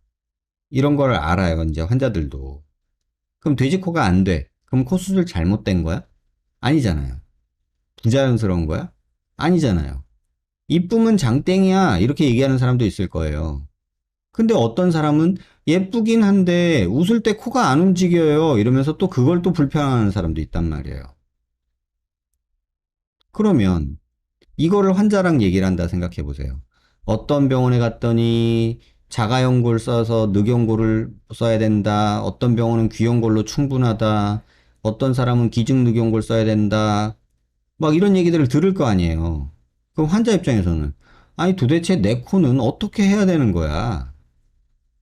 이런 걸 알아요, 이제 환자들도. 그럼 돼지코가 안 돼. 그럼 코수술 잘못된 거야? 아니잖아요. 부자연스러운 거야? 아니잖아요. 이쁨은 장땡이야. 이렇게 얘기하는 사람도 있을 거예요. 근데 어떤 사람은 예쁘긴 한데 웃을 때 코가 안 움직여요. 이러면서 또 그걸 또 불편해하는 사람도 있단 말이에요. 그러면 이거를 환자랑 얘기를 한다 생각해 보세요. 어떤 병원에 갔더니 자가연골 써서 늑연골을 써야 된다. 어떤 병원은 귀연골로 충분하다. 어떤 사람은 기증늑연골 써야 된다. 막 이런 얘기들을 들을 거 아니에요. 그럼 환자 입장에서는 아니 도대체 내 코는 어떻게 해야 되는 거야?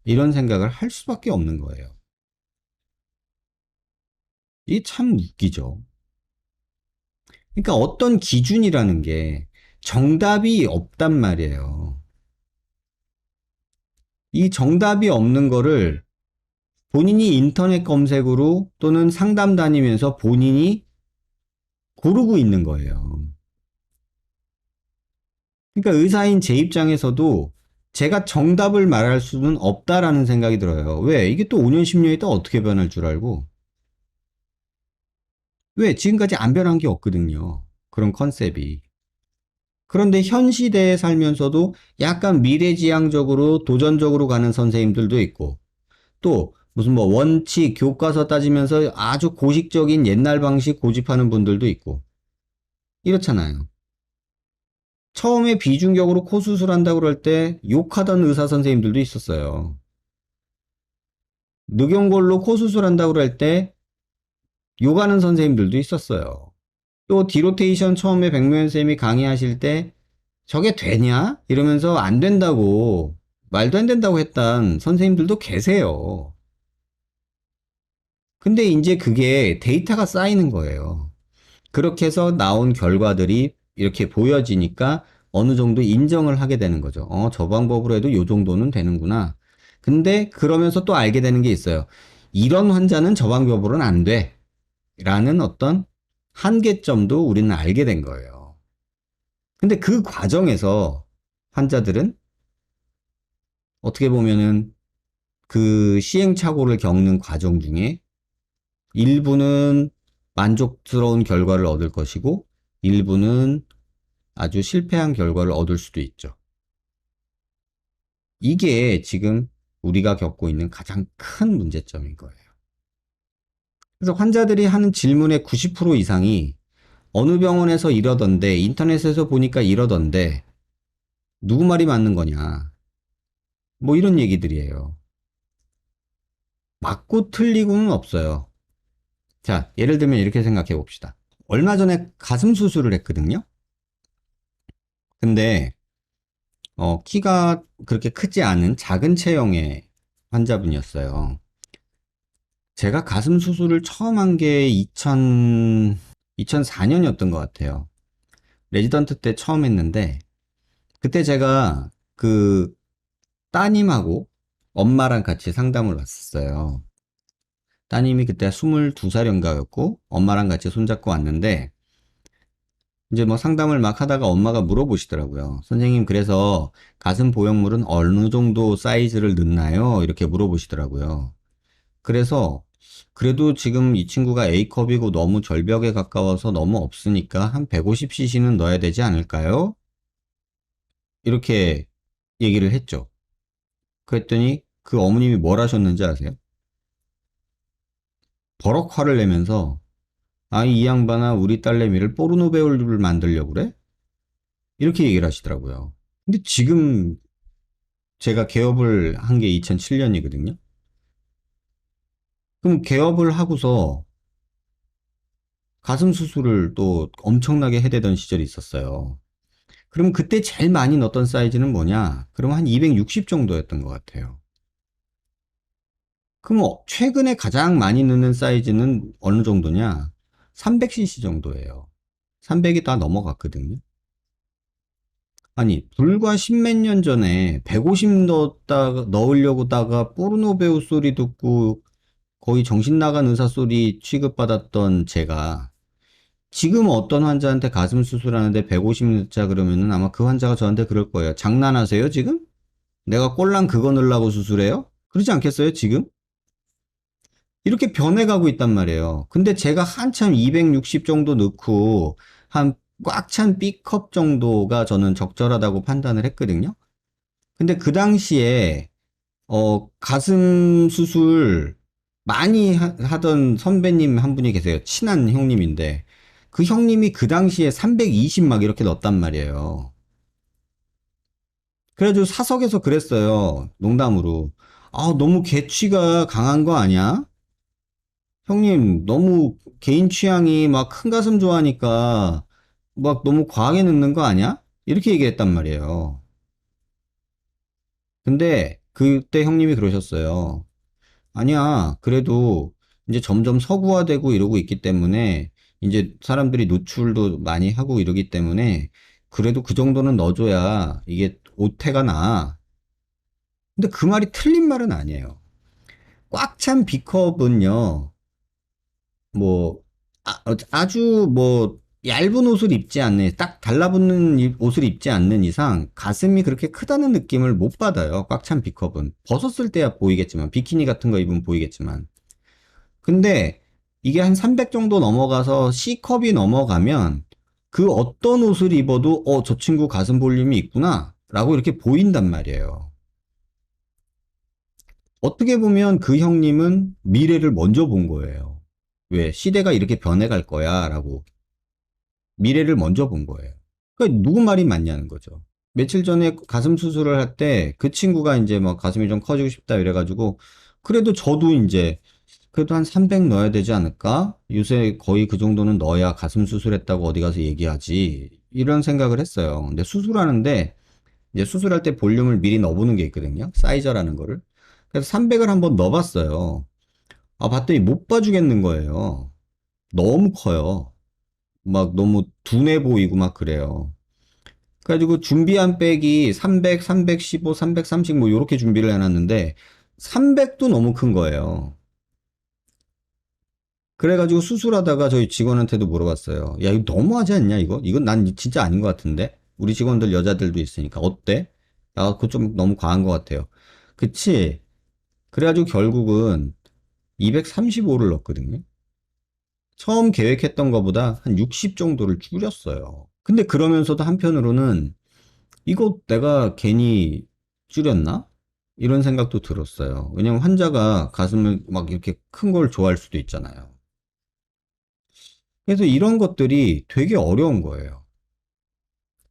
이런 생각을 할 수밖에 없는 거예요. 이게 참 웃기죠. 그러니까 어떤 기준이라는 게 정답이 없단 말이에요. 이 정답이 없는 거를 본인이 인터넷 검색으로 또는 상담 다니면서 본인이 고르고 있는 거예요. 그러니까 의사인 제 입장에서도 제가 정답을 말할 수는 없다라는 생각이 들어요. 왜? 이게 또 5년, 10년 있다 어떻게 변할 줄 알고. 왜? 지금까지 안 변한 게 없거든요. 그런 컨셉이. 그런데 현 시대에 살면서도 약간 미래지향적으로 도전적으로 가는 선생님들도 있고 또 무슨 뭐 원칙 교과서 따지면서 아주 고식적인 옛날 방식 고집하는 분들도 있고 이렇잖아요. 처음에 비중격으로 코 수술한다고 그럴 때 욕하던 의사 선생님들도 있었어요. 늑연골로 코 수술한다고 그럴 때 욕하는 선생님들도 있었어요. 또 디로테이션 처음에 백묘현 쌤이 강의하실 때 저게 되냐? 이러면서 안 된다고, 말도 안 된다고 했던 선생님들도 계세요. 근데 이제 그게 데이터가 쌓이는 거예요. 그렇게 해서 나온 결과들이 이렇게 보여지니까 어느 정도 인정을 하게 되는 거죠. 저 방법으로 해도 요 정도는 되는구나. 근데 그러면서 또 알게 되는 게 있어요. 이런 환자는 저 방법으로는 안 돼. 라는 어떤 한계점도 우리는 알게 된 거예요. 근데 그 과정에서 환자들은 어떻게 보면은 그 시행착오를 겪는 과정 중에 일부는 만족스러운 결과를 얻을 것이고 일부는 아주 실패한 결과를 얻을 수도 있죠. 이게 지금 우리가 겪고 있는 가장 큰 문제점인 거예요. 그래서 환자들이 하는 질문의 90% 이상이 어느 병원에서 이러던데, 인터넷에서 보니까 이러던데, 누구 말이 맞는 거냐. 뭐 이런 얘기들이에요. 맞고 틀리고는 없어요. 자, 예를 들면 이렇게 생각해 봅시다. 얼마 전에 가슴 수술을 했거든요. 근데 키가 그렇게 크지 않은 작은 체형의 환자분이었어요. 제가 가슴 수술을 처음 한 게 2004년이었던 것 같아요. 레지던트 때 처음 했는데, 그때 제가 그 따님하고 엄마랑 같이 상담을 왔었어요. 따님이 그때 22살인가였고, 엄마랑 같이 손잡고 왔는데, 이제 뭐 상담을 막 하다가 엄마가 물어보시더라고요. 선생님, 그래서 가슴 보형물은 어느 정도 사이즈를 넣나요? 이렇게 물어보시더라고요. 그래서 그래도 지금 이 친구가 A컵이고 너무 절벽에 가까워서 너무 없으니까 한 150cc는 넣어야 되지 않을까요? 이렇게 얘기를 했죠. 그랬더니 그 어머님이 뭘 하셨는지 아세요? 버럭 화를 내면서 이 양반아 우리 딸내미를 포르노 배우를 만들려고 그래? 이렇게 얘기를 하시더라고요. 근데 지금 제가 개업을 한 게 2007년이거든요. 그럼 개업을 하고서 가슴 수술을 또 엄청나게 해대던 시절이 있었어요. 그럼 그때 제일 많이 넣었던 사이즈는 뭐냐? 그럼 한 260 정도였던 것 같아요. 그럼 최근에 가장 많이 넣는 사이즈는 어느 정도냐? 300cc 정도예요. 300이 다 넘어갔거든요. 아니, 불과 십몇 년 전에 150 넣으려고다가 포르노 배우 소리 듣고 거의 정신 나간 의사 소리 취급받았던 제가 지금 어떤 환자한테 가슴 수술하는데 150 넣자 그러면은 아마 그 환자가 저한테 그럴 거예요. 장난하세요, 지금? 내가 꼴랑 그거 넣으려고 수술해요? 그러지 않겠어요, 지금? 이렇게 변해가고 있단 말이에요. 근데 제가 한참 260 정도 넣고 한 꽉 찬 B컵 정도가 저는 적절하다고 판단을 했거든요. 근데 그 당시에 가슴 수술 많이 하던 선배님 한 분이 계세요. 친한 형님인데 그 형님이 그 당시에 320 막 이렇게 넣었단 말이에요. 그래가지고 사석에서 그랬어요. 농담으로. 너무 개취가 강한 거 아니야? 형님, 너무 개인 취향이 막 큰 가슴 좋아하니까 막 너무 과하게 넣는 거 아니야? 이렇게 얘기했단 말이에요. 근데 그때 형님이 그러셨어요. 아니야, 그래도 이제 점점 서구화되고 이러고 있기 때문에 이제 사람들이 노출도 많이 하고 이러기 때문에 그래도 그 정도는 넣어줘야 이게 오태가 나. 근데 그 말이 틀린 말은 아니에요. 꽉 찬 B컵은요, 뭐, 아주 뭐, 얇은 옷을 입지 않는, 딱 달라붙는 옷을 입지 않는 이상 가슴이 그렇게 크다는 느낌을 못 받아요. 꽉 찬 B컵은. 벗었을 때야 보이겠지만, 비키니 같은 거 입으면 보이겠지만. 근데 이게 한 300 정도 넘어가서 C컵이 넘어가면 그 어떤 옷을 입어도, 저 친구 가슴 볼륨이 있구나. 라고 이렇게 보인단 말이에요. 어떻게 보면 그 형님은 미래를 먼저 본 거예요. 왜? 시대가 이렇게 변해갈 거야. 라고. 미래를 먼저 본 거예요. 그러니까 누구 말이 맞냐는 거죠. 며칠 전에 가슴 수술을 할 때 그 친구가 이제 뭐 가슴이 좀 커지고 싶다 이래가지고 그래도 저도 이제 그래도 한 300 넣어야 되지 않을까? 요새 거의 그 정도는 넣어야 가슴 수술했다고 어디 가서 얘기하지. 이런 생각을 했어요. 근데 수술하는데 이제 수술할 때 볼륨을 미리 넣어보는 게 있거든요. 사이저라는 거를. 그래서 300을 한번 넣어봤어요. 아, 봤더니 못 봐주겠는 거예요. 너무 커요. 막 너무 둔해 보이고 막 그래요. 그래가지고 준비한 백이 300, 315, 330 뭐 요렇게 준비를 해놨는데 300도 너무 큰 거예요. 그래가지고 수술하다가 저희 직원한테도 물어봤어요. 야, 이거 너무하지 않냐, 이거? 이건 난 진짜 아닌 것 같은데? 우리 직원들 여자들도 있으니까. 어때? 야, 그거 좀 너무 과한 것 같아요. 그치? 그래가지고 결국은 235를 넣었거든요. 처음 계획했던 것보다 한 60 정도를 줄였어요. 근데 그러면서도 한편으로는 이거 내가 괜히 줄였나? 이런 생각도 들었어요. 왜냐면 환자가 가슴을 막 이렇게 큰 걸 좋아할 수도 있잖아요. 그래서 이런 것들이 되게 어려운 거예요.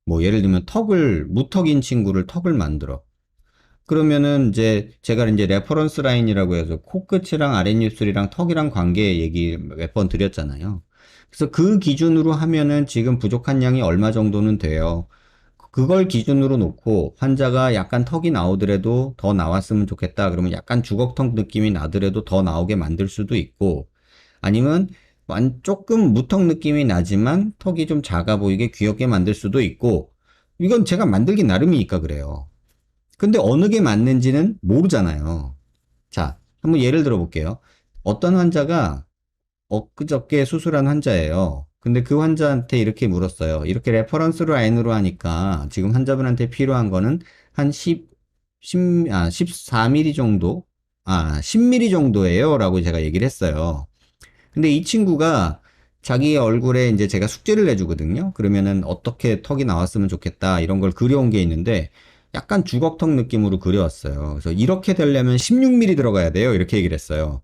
뭐 예를 들면 무턱인 친구를 턱을 만들어. 그러면은 이제 제가 이제 레퍼런스 라인이라고 해서 코끝이랑 아랫입술이랑 턱이랑 관계 얘기 몇 번 드렸잖아요. 그래서 그 기준으로 하면은 지금 부족한 양이 얼마 정도는 돼요. 그걸 기준으로 놓고 환자가 약간 턱이 나오더라도 더 나왔으면 좋겠다. 그러면 약간 주걱턱 느낌이 나더라도 더 나오게 만들 수도 있고 아니면 조금 무턱 느낌이 나지만 턱이 좀 작아 보이게 귀엽게 만들 수도 있고 이건 제가 만들기 나름이니까 그래요. 근데 어느 게 맞는지는 모르잖아요. 자, 한번 예를 들어 볼게요. 어떤 환자가 엊그저께 수술한 환자예요. 근데 그 환자한테 이렇게 물었어요. 이렇게 레퍼런스 라인으로 하니까 지금 환자분한테 필요한 거는 한 14mm 정도? 10mm 정도예요. 라고 제가 얘기를 했어요. 근데 이 친구가 자기 얼굴에 이제 제가 숙제를 내주거든요. 그러면은 어떻게 턱이 나왔으면 좋겠다 이런 걸 그려온 게 있는데 약간 주걱턱 느낌으로 그려왔어요. 그래서 이렇게 되려면 16mm 들어가야 돼요. 이렇게 얘기를 했어요.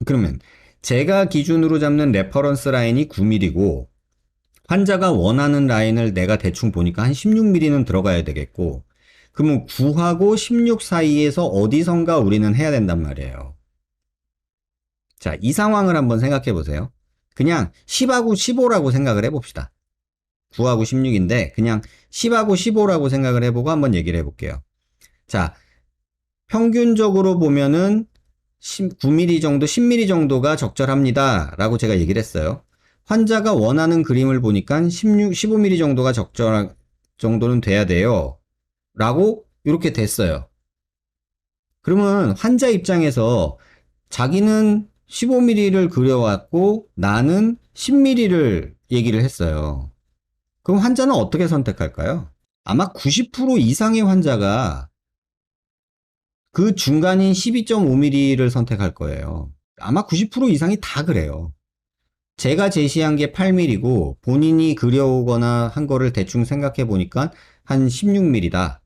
그러면 제가 기준으로 잡는 레퍼런스 라인이 9mm고 환자가 원하는 라인을 내가 대충 보니까 한 16mm는 들어가야 되겠고 그러면 9하고 16 사이에서 어디선가 우리는 해야 된단 말이에요. 자, 이 상황을 한번 생각해 보세요. 그냥 10하고 15라고 생각을 해봅시다. 9하고 16인데 그냥 10하고 15라고 생각을 해보고 한번 얘기를 해볼게요. 자, 평균적으로 보면은 9mm 정도, 10mm 정도가 적절합니다. 라고 제가 얘기를 했어요. 환자가 원하는 그림을 보니까 15mm 정도가 적절한 정도는 돼야 돼요. 라고 이렇게 됐어요. 그러면 환자 입장에서 자기는 15mm를 그려왔고 나는 10mm를 얘기를 했어요. 그럼 환자는 어떻게 선택할까요? 아마 90% 이상의 환자가 그 중간인 12.5mm를 선택할 거예요. 아마 90% 이상이 다 그래요. 제가 제시한 게 8mm고 본인이 그려오거나 한 거를 대충 생각해 보니까 한 16mm다.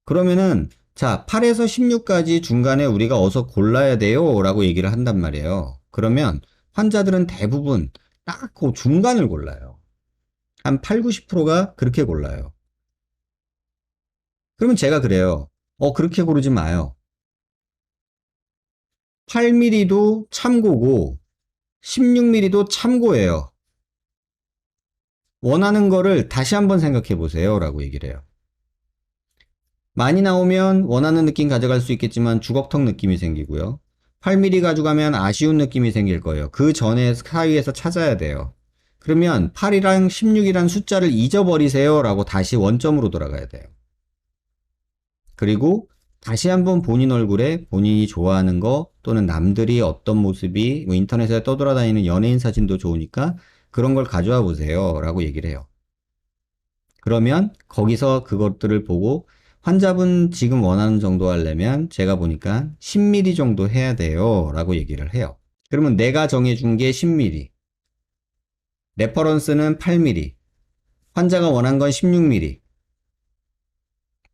그러면은 자, 8에서 16까지 중간에 우리가 어서 골라야 돼요 라고 얘기를 한단 말이에요. 그러면 환자들은 대부분 딱 그 중간을 골라요. 한 8, 90%가 그렇게 골라요. 그러면 제가 그래요. 그렇게 고르지 마요. 8mm도 참고고 16mm도 참고예요. 원하는 거를 다시 한번 생각해 보세요 라고 얘기를 해요. 많이 나오면 원하는 느낌 가져갈 수 있겠지만 주걱턱 느낌이 생기고요. 8mm 가져가면 아쉬운 느낌이 생길 거예요. 그 전에 사이에서 찾아야 돼요. 그러면 8이랑 16이란 숫자를 잊어버리세요 라고 다시 원점으로 돌아가야 돼요. 그리고 다시 한번 본인 얼굴에 본인이 좋아하는 거 또는 남들이 어떤 모습이 뭐 인터넷에 떠돌아다니는 연예인 사진도 좋으니까 그런 걸 가져와 보세요 라고 얘기를 해요. 그러면 거기서 그것들을 보고 환자분 지금 원하는 정도 하려면 제가 보니까 10mm 정도 해야 돼요 라고 얘기를 해요. 그러면 내가 정해준 게 10mm, 레퍼런스는 8mm, 환자가 원한 건 16mm.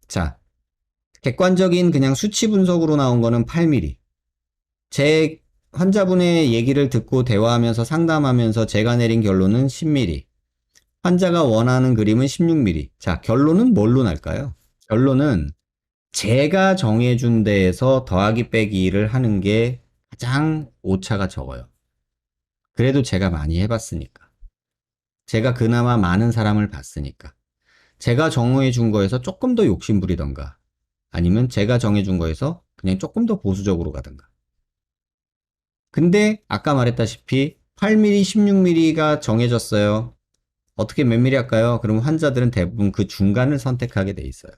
자, 객관적인 그냥 수치 분석으로 나온 거는 8mm. 제 환자분의 얘기를 듣고 대화하면서 상담하면서 제가 내린 결론은 10mm. 환자가 원하는 그림은 16mm. 자, 결론은 뭘로 날까요? 결론은 제가 정해준 데에서 더하기 빼기를 하는 게 가장 오차가 적어요. 그래도 제가 많이 해봤으니까. 제가 그나마 많은 사람을 봤으니까. 제가 정해준 거에서 조금 더 욕심부리던가, 아니면 제가 정해준 거에서 그냥 조금 더 보수적으로 가던가. 근데 아까 말했다시피 8mm, 16mm가 정해졌어요. 어떻게 몇 미리 할까요? 그럼 환자들은 대부분 그 중간을 선택하게 돼 있어요.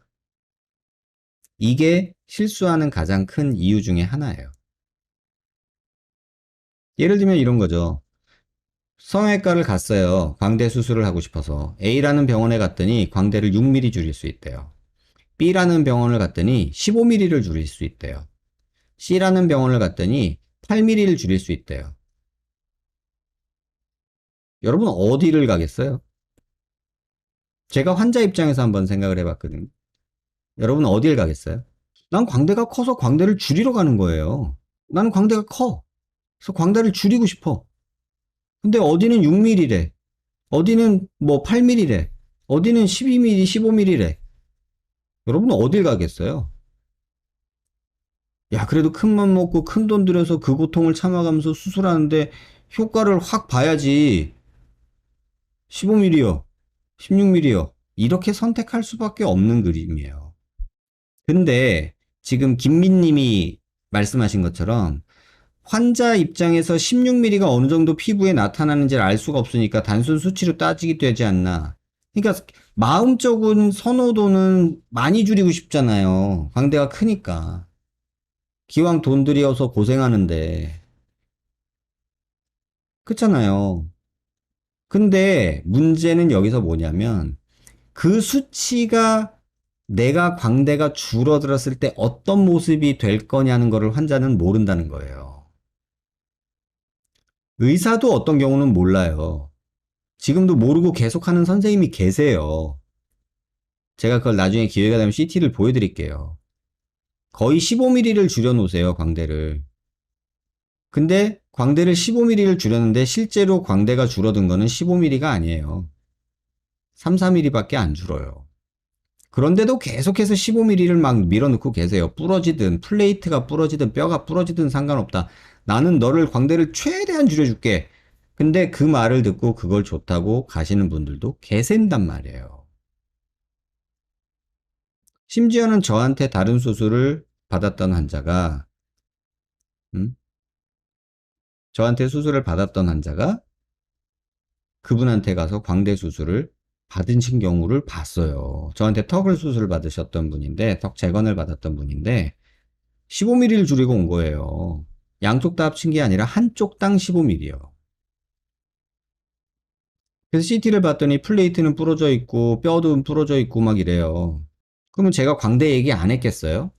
이게 실수하는 가장 큰 이유 중에 하나예요. 예를 들면 이런 거죠. 성형외과를 갔어요. 광대 수술을 하고 싶어서. A라는 병원에 갔더니 광대를 6mm 줄일 수 있대요. B라는 병원을 갔더니 15mm를 줄일 수 있대요. C라는 병원을 갔더니 8mm를 줄일 수 있대요. 여러분 어디를 가겠어요? 제가 환자 입장에서 한번 생각을 해봤거든요. 여러분 어딜 가겠어요? 난 광대가 커서 광대를 줄이러 가는 거예요. 나는 광대가 커. 그래서 광대를 줄이고 싶어. 근데 어디는 6mm래. 어디는 뭐 8mm래. 어디는 12mm, 15mm래. 여러분은 어딜 가겠어요? 야, 그래도 큰 맘 먹고 큰 돈 들여서 그 고통을 참아가면서 수술하는데 효과를 확 봐야지. 15mm요. 16mm요. 이렇게 선택할 수밖에 없는 그림이에요. 근데 지금 김민님이 말씀하신 것처럼 환자 입장에서 16mm가 어느 정도 피부에 나타나는지를 알 수가 없으니까 단순 수치로 따지게 되지 않나. 그러니까 마음적인 선호도는 많이 줄이고 싶잖아요. 광대가 크니까. 기왕 돈 들여서 고생하는데. 그렇잖아요. 근데 문제는 여기서 뭐냐면 그 수치가 내가 광대가 줄어들었을 때 어떤 모습이 될 거냐는 거를 환자는 모른다는 거예요. 의사도 어떤 경우는 몰라요. 지금도 모르고 계속하는 선생님이 계세요. 제가 그걸 나중에 기회가 되면 CT를 보여드릴게요. 거의 15mm를 줄여놓으세요, 광대를. 근데 광대를 15mm를 줄였는데 실제로 광대가 줄어든 거는 15mm가 아니에요. 3, 4mm밖에 안 줄어요. 그런데도 계속해서 15mm를 막 밀어넣고 계세요. 부러지든 플레이트가 부러지든 뼈가 부러지든 상관없다. 나는 너를 광대를 최대한 줄여줄게. 근데 그 말을 듣고 그걸 좋다고 가시는 분들도 계신단 말이에요. 심지어는 저한테 다른 수술을 받았던 환자가, 음? 저한테 수술을 받았던 환자가 그분한테 가서 광대 수술을 받으신 경우를 봤어요. 저한테 턱을 수술 받으셨던 분인데, 턱 재건을 받았던 분인데, 15mm를 줄이고 온 거예요. 양쪽 다 합친 게 아니라 한쪽당 15mm요. 그래서 CT를 봤더니 플레이트는 부러져 있고, 뼈도 부러져 있고 막 이래요. 그러면 제가 광대 얘기 안 했겠어요?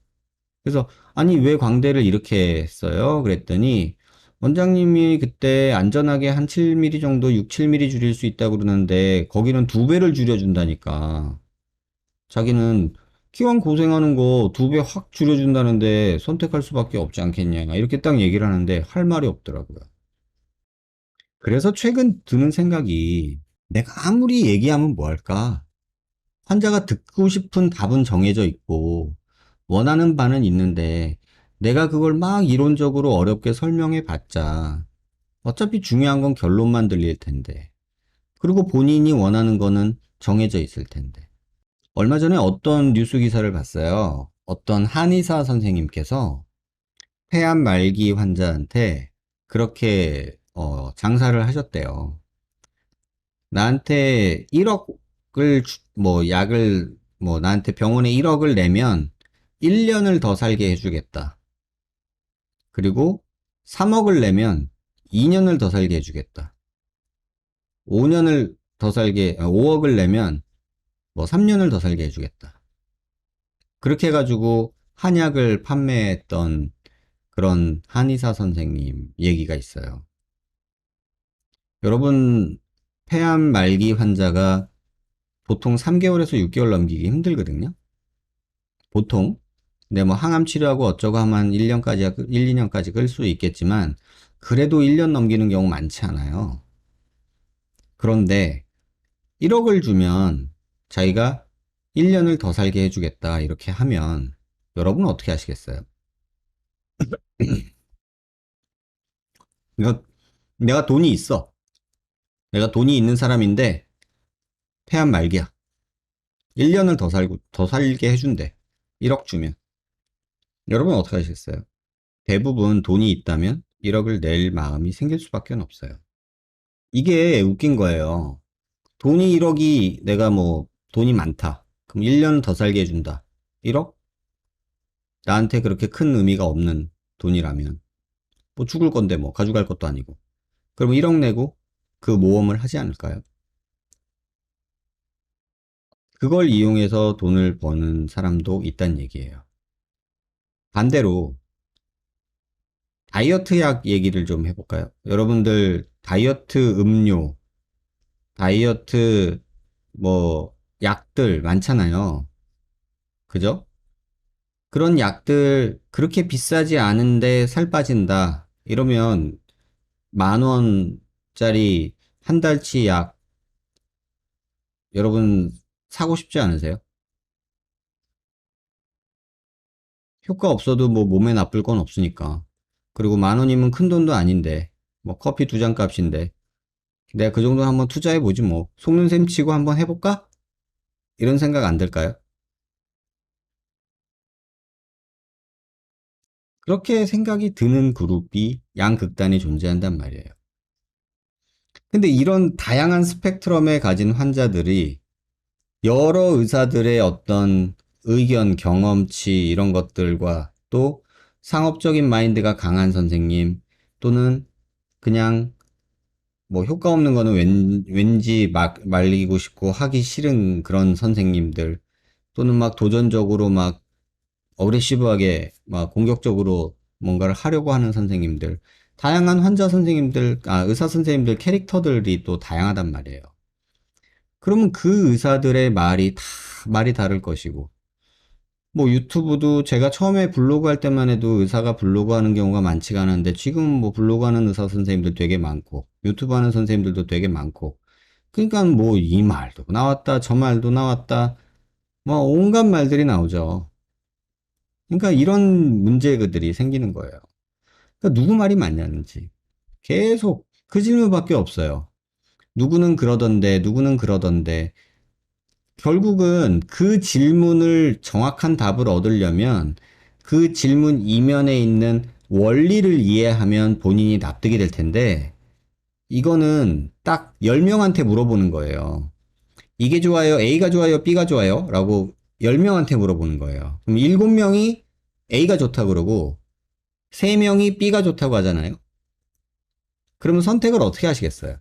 그래서 아니 왜 광대를 이렇게 했어요? 그랬더니 원장님이 그때 안전하게 한 7mm 정도 6, 7mm 줄일 수 있다고 그러는데 거기는 2배를 줄여준다니까. 자기는 기왕 고생하는 거 2배 확 줄여준다는데 선택할 수밖에 없지 않겠냐. 이렇게 딱 얘기를 하는데 할 말이 없더라고요. 그래서 최근 드는 생각이 내가 아무리 얘기하면 뭐 할까? 환자가 듣고 싶은 답은 정해져 있고 원하는 바는 있는데 내가 그걸 막 이론적으로 어렵게 설명해 봤자 어차피 중요한 건 결론만 들릴 텐데 그리고 본인이 원하는 거는 정해져 있을 텐데 얼마 전에 어떤 뉴스 기사를 봤어요. 어떤 한의사 선생님께서 폐암 말기 환자한테 그렇게 장사를 하셨대요. 나한테 1억을 뭐 약을 뭐 나한테 병원에 1억을 내면 1년을 더 살게 해주겠다. 그리고 3억을 내면 2년을 더 살게 해주겠다. 5년을 더 살게, 5억을 내면 뭐 3년을 더 살게 해주겠다. 그렇게 해가지고 한약을 판매했던 그런 한의사 선생님 얘기가 있어요. 여러분, 폐암 말기 환자가 보통 3개월에서 6개월 넘기기 힘들거든요. 보통. 근데 뭐 항암 치료하고 어쩌고 하면 1년까지, 1, 2년까지 끌 수 있겠지만, 그래도 1년 넘기는 경우 많지 않아요. 그런데 1억을 주면 자기가 1년을 더 살게 해주겠다, 이렇게 하면 여러분은 어떻게 하시겠어요? 내가, 내가 돈이 있어. 내가 돈이 있는 사람인데, 폐암 말기야. 1년을 더 살게 해준대. 1억 주면. 여러분 어떻게 하시겠어요? 대부분 돈이 있다면 1억을 낼 마음이 생길 수밖에 없어요. 이게 웃긴 거예요. 돈이 1억이 내가 뭐 돈이 많다. 그럼 1년 더 살게 해준다. 1억? 나한테 그렇게 큰 의미가 없는 돈이라면 뭐 죽을 건데 뭐 가져갈 것도 아니고. 그럼 1억 내고 그 모험을 하지 않을까요? 그걸 이용해서 돈을 버는 사람도 있단 얘기예요. 반대로 다이어트 약 얘기를 좀 해볼까요? 여러분들 다이어트 음료, 다이어트 뭐 약들 많잖아요. 그죠? 그런 약들 그렇게 비싸지 않은데 살 빠진다. 이러면 10,000원짜리 한 달치 약 여러분 사고 싶지 않으세요? 효과 없어도 뭐 몸에 나쁠 건 없으니까. 그리고 10,000원이면 큰 돈도 아닌데 뭐 커피 2잔 값인데 내가 그 정도는 한번 투자해보지 뭐 속는 셈 치고 한번 해볼까? 이런 생각 안 들까요? 그렇게 생각이 드는 그룹이 양극단에 존재한단 말이에요. 근데 이런 다양한 스펙트럼에 가진 환자들이 여러 의사들의 어떤 의견, 경험치 이런 것들과 또 상업적인 마인드가 강한 선생님 또는 그냥 뭐 효과 없는 거는 왠지 막 말리고 싶고 하기 싫은 그런 선생님들 또는 막 도전적으로 막 어그레시브하게 막 공격적으로 뭔가를 하려고 하는 선생님들 다양한 환자 선생님들, 의사 선생님들 캐릭터들이 또 다양하단 말이에요. 그러면 그 의사들의 말이 다를 것이고, 뭐 유튜브도 제가 처음에 블로그 할 때만 해도 의사가 블로그 하는 경우가 많지가 않았는데 지금은 뭐 블로그 하는 의사 선생님들 되게 많고, 유튜브 하는 선생님들도 되게 많고, 그러니까 뭐 이 말도 나왔다, 저 말도 나왔다, 뭐 온갖 말들이 나오죠. 그러니까 이런 문제들이 생기는 거예요. 그러니까 누구 말이 맞냐는지. 계속 그 질문밖에 없어요. 누구는 그러던데, 결국은 그 질문을 정확한 답을 얻으려면 그 질문 이면에 있는 원리를 이해하면 본인이 납득이 될 텐데, 이거는 딱 10명한테 물어보는 거예요. 이게 좋아요, A가 좋아요, B가 좋아요? 라고 10명한테 물어보는 거예요. 그럼 7명이 A가 좋다 그러고, 3명이 B가 좋다고 하잖아요. 그러면 선택을 어떻게 하시겠어요?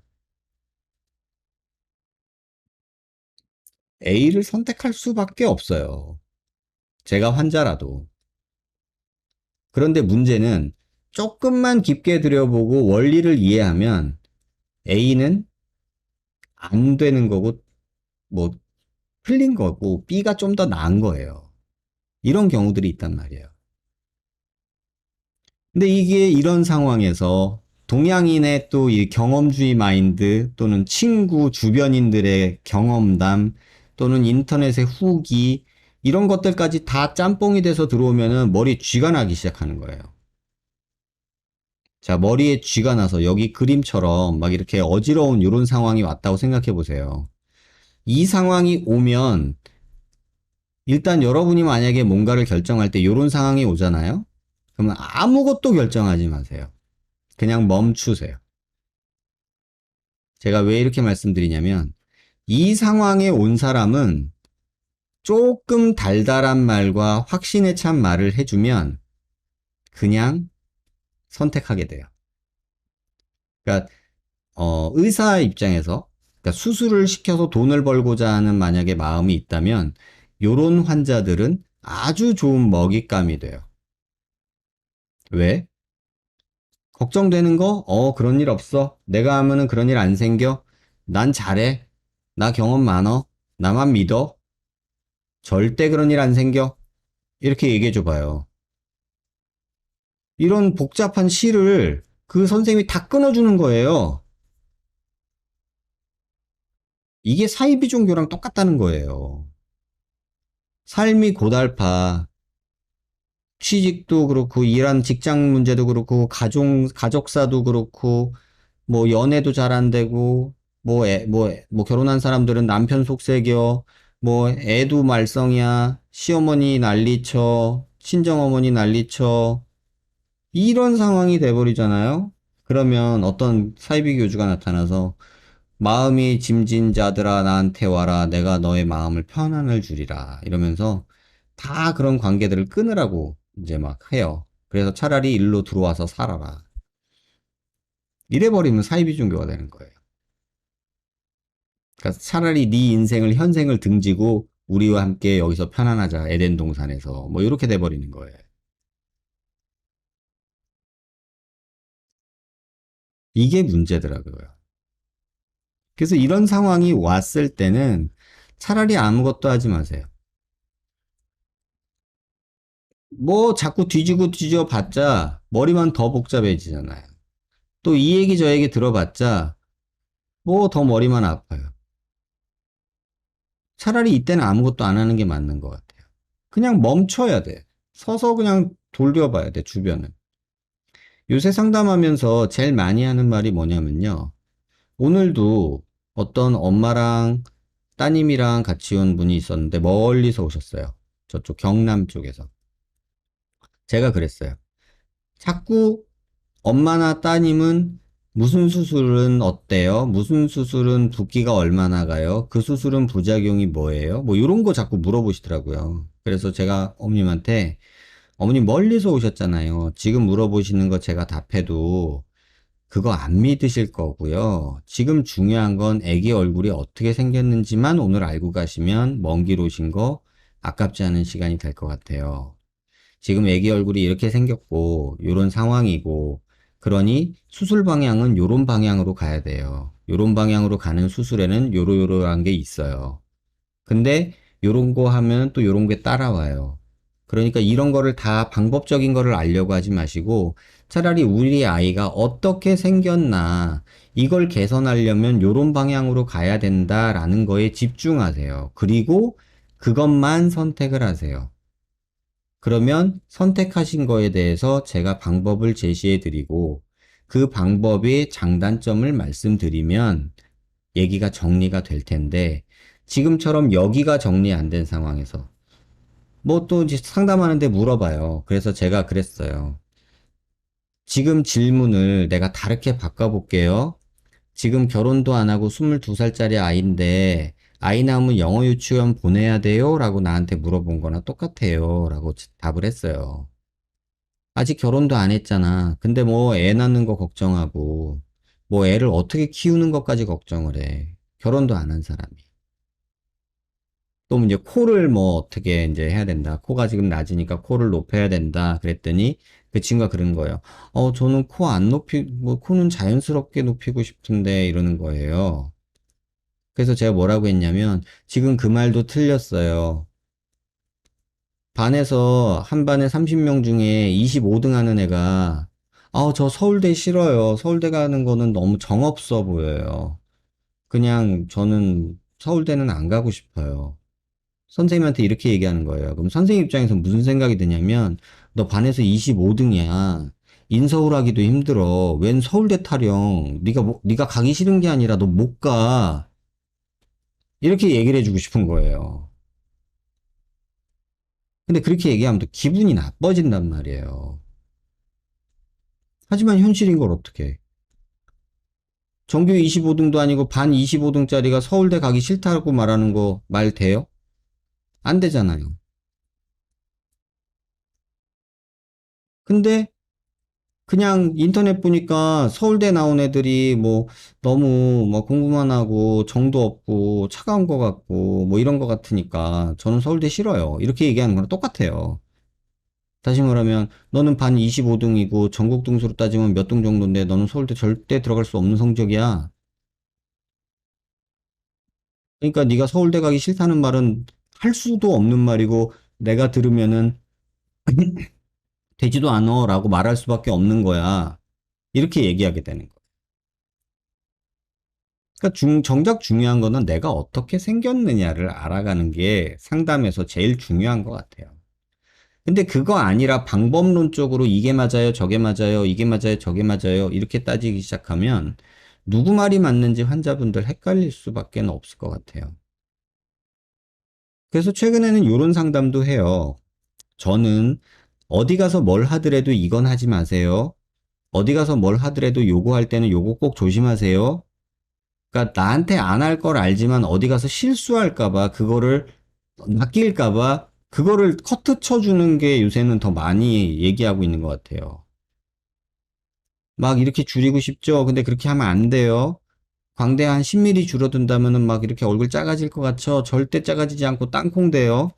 A를 선택할 수밖에 없어요. 제가 환자라도. 그런데 문제는 조금만 깊게 들여보고 원리를 이해하면 A는 안 되는 거고, 뭐, 틀린 거고, B가 좀 더 나은 거예요. 이런 경우들이 있단 말이에요. 근데 이게 이런 상황에서 동양인의 또 이 경험주의 마인드 또는 친구, 주변인들의 경험담 또는 인터넷의 후기 이런 것들까지 다 짬뽕이 돼서 들어오면은 머리에 쥐가 나기 시작하는 거예요. 자, 머리에 쥐가 나서 여기 그림처럼 막 이렇게 어지러운 이런 상황이 왔다고 생각해 보세요. 이 상황이 오면 일단 여러분이 만약에 뭔가를 결정할 때 이런 상황이 오잖아요. 그러면 아무것도 결정하지 마세요. 그냥 멈추세요. 제가 왜 이렇게 말씀드리냐면 이 상황에 온 사람은 조금 달달한 말과 확신에 찬 말을 해주면 그냥 선택하게 돼요. 그러니까 의사 입장에서 그러니까 수술을 시켜서 돈을 벌고자 하는 만약에 마음이 있다면 요런 환자들은 아주 좋은 먹잇감이 돼요. 왜? 걱정되는 거? 그런 일 없어. 내가 하면은 그런 일 안 생겨. 난 잘해. 나 경험 많어. 나만 믿어. 절대 그런 일 안 생겨. 이렇게 얘기해 줘 봐요. 이런 복잡한 시를 그 선생님이 다 끊어주는 거예요. 이게 사이비 종교랑 똑같다는 거예요. 삶이 고달파. 취직도 그렇고, 일한 직장 문제도 그렇고, 가족사도 그렇고, 뭐, 연애도 잘 안 되고, 뭐, 결혼한 사람들은 남편 속색이요, 뭐, 애도 말썽이야, 시어머니 난리쳐, 친정어머니 난리쳐, 이런 상황이 돼버리잖아요? 그러면 어떤 사이비 교주가 나타나서, 마음이 짐진 자들아 나한테 와라 내가 너의 마음을 편안을 주리라 이러면서 다 그런 관계들을 끊으라고 이제 막 해요. 그래서 차라리 일로 들어와서 살아라. 이래버리면 사이비 종교가 되는 거예요. 그러니까 차라리 네 인생을 현생을 등지고 우리와 함께 여기서 편안하자 에덴 동산에서 뭐 이렇게 돼버리는 거예요. 이게 문제더라고요. 그래서 이런 상황이 왔을 때는 차라리 아무것도 하지 마세요. 뭐 자꾸 뒤지고 뒤져 봤자 머리만 더 복잡해지잖아요. 또 이 얘기 저 얘기 들어봤자 뭐 더 머리만 아파요. 차라리 이때는 아무것도 안 하는 게 맞는 것 같아요. 그냥 멈춰야 돼. 서서 그냥 돌려봐야 돼, 주변을. 요새 상담하면서 제일 많이 하는 말이 뭐냐면요. 오늘도 어떤 엄마랑 따님이랑 같이 온 분이 있었는데 멀리서 오셨어요. 저쪽 경남 쪽에서. 제가 그랬어요. 자꾸 엄마나 따님은 무슨 수술은 어때요? 무슨 수술은 붓기가 얼마나 가요? 그 수술은 부작용이 뭐예요? 뭐 이런 거 자꾸 물어보시더라고요. 그래서 제가 어머님한테 어머님 멀리서 오셨잖아요. 지금 물어보시는 거 제가 답해도 그거 안 믿으실 거고요. 지금 중요한 건 아기 얼굴이 어떻게 생겼는지만 오늘 알고 가시면 먼 길 오신 거 아깝지 않은 시간이 될 것 같아요. 지금 애기 얼굴이 이렇게 생겼고 요런 상황이고 그러니 수술 방향은 요런 방향으로 가야 돼요. 요런 방향으로 가는 수술에는 요러요러한 게 있어요. 근데 요런 거 하면 또 요런 게 따라와요. 그러니까 이런 거를 다 방법적인 거를 알려고 하지 마시고 차라리 우리 아이가 어떻게 생겼나 이걸 개선하려면 요런 방향으로 가야 된다라는 거에 집중하세요. 그리고 그것만 선택을 하세요. 그러면 선택하신 거에 대해서 제가 방법을 제시해 드리고 그 방법의 장단점을 말씀드리면 얘기가 정리가 될 텐데 지금처럼 여기가 정리 안 된 상황에서 뭐 또 이제 상담하는데 물어봐요. 그래서 제가 그랬어요. 지금 질문을 내가 다르게 바꿔볼게요. 지금 결혼도 안 하고 22살짜리 아이인데 아이 낳으면 영어 유치원 보내야 돼요? 라고 나한테 물어본 거나 똑같아요. 라고 답을 했어요. 아직 결혼도 안 했잖아. 근데 뭐 애 낳는 거 걱정하고, 뭐 애를 어떻게 키우는 것까지 걱정을 해. 결혼도 안 한 사람이. 또 이제 코를 뭐 어떻게 이제 해야 된다. 코가 지금 낮으니까 코를 높여야 된다. 그랬더니 그 친구가 그런 거예요. 저는 코 안 뭐 코는 자연스럽게 높이고 싶은데 이러는 거예요. 그래서 제가 뭐라고 했냐면 지금 그 말도 틀렸어요. 반에서 한 반에 30명 중에 25등 하는 애가 저 서울대 싫어요. 서울대 가는 거는 너무 정없어 보여요. 그냥 저는 서울대는 안 가고 싶어요. 선생님한테 이렇게 얘기하는 거예요. 그럼 선생님 입장에서 무슨 생각이 드냐면 너 반에서 25등이야. 인서울 하기도 힘들어. 웬 서울대 타령. 네가 가기 싫은 게 아니라 너 못 가. 이렇게 얘기를 해주고 싶은 거예요. 근데 그렇게 얘기하면 또 기분이 나빠진단 말이에요. 하지만 현실인 걸 어떻게 해. 전교 25등도 아니고 반 25등짜리가 서울대 가기 싫다고 말하는 거 말 돼요? 안 되잖아요. 근데 그냥 인터넷 보니까 서울대 나온 애들이 뭐 너무 뭐 공부만 하고 정도 없고 차가운 것 같고 뭐 이런 것 같으니까 저는 서울대 싫어요. 이렇게 얘기하는 거랑 똑같아요. 다시 말하면 너는 반 25등이고 전국 등수로 따지면 몇 등 정도인데 너는 서울대 절대 들어갈 수 없는 성적이야. 그러니까 네가 서울대 가기 싫다는 말은 할 수도 없는 말이고 내가 들으면은 되지도 않어라고 말할 수밖에 없는 거야. 이렇게 얘기하게 되는 거야. 그러니까 정작 중요한 거는 내가 어떻게 생겼느냐를 알아가는 게 상담에서 제일 중요한 것 같아요. 근데 그거 아니라 방법론적으로 이게 맞아요, 저게 맞아요, 이게 맞아요, 저게 맞아요, 이렇게 따지기 시작하면 누구 말이 맞는지 환자분들 헷갈릴 수밖에 없을 것 같아요. 그래서 최근에는 이런 상담도 해요. 저는 어디 가서 뭘 하더라도 이건 하지 마세요. 어디 가서 뭘 하더라도 요거 할 때는 요거 꼭 조심하세요. 그러니까 나한테 안 할 걸 알지만 어디 가서 실수할까봐 그거를 낚일까봐 그거를 커트 쳐주는 게 요새는 더 많이 얘기하고 있는 것 같아요. 막 이렇게 줄이고 싶죠? 근데 그렇게 하면 안 돼요. 광대 한 10mm 줄어든다면은 막 이렇게 얼굴 작아질 것 같죠? 절대 작아지지 않고 땅콩 돼요.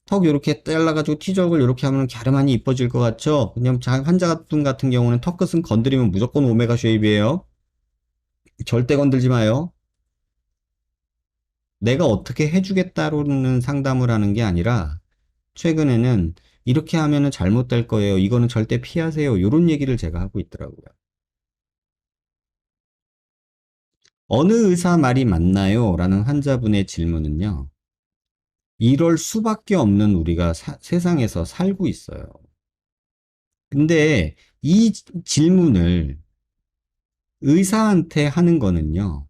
턱 이렇게 잘라가지고 T적을 이렇게 하면 갸름하니 이뻐질 것 같죠? 그냥 환자분 같은 경우는 턱 끝은 건드리면 무조건 오메가 쉐입이에요. 절대 건들지 마요. 내가 어떻게 해주겠다로는 상담을 하는 게 아니라 최근에는 이렇게 하면은 잘못될 거예요. 이거는 절대 피하세요. 이런 얘기를 제가 하고 있더라고요. 어느 의사 말이 맞나요? 라는 환자분의 질문은요. 이럴 수밖에 없는 우리가 세상에서 살고 있어요. 근데 이 질문을 의사한테 하는 거는요.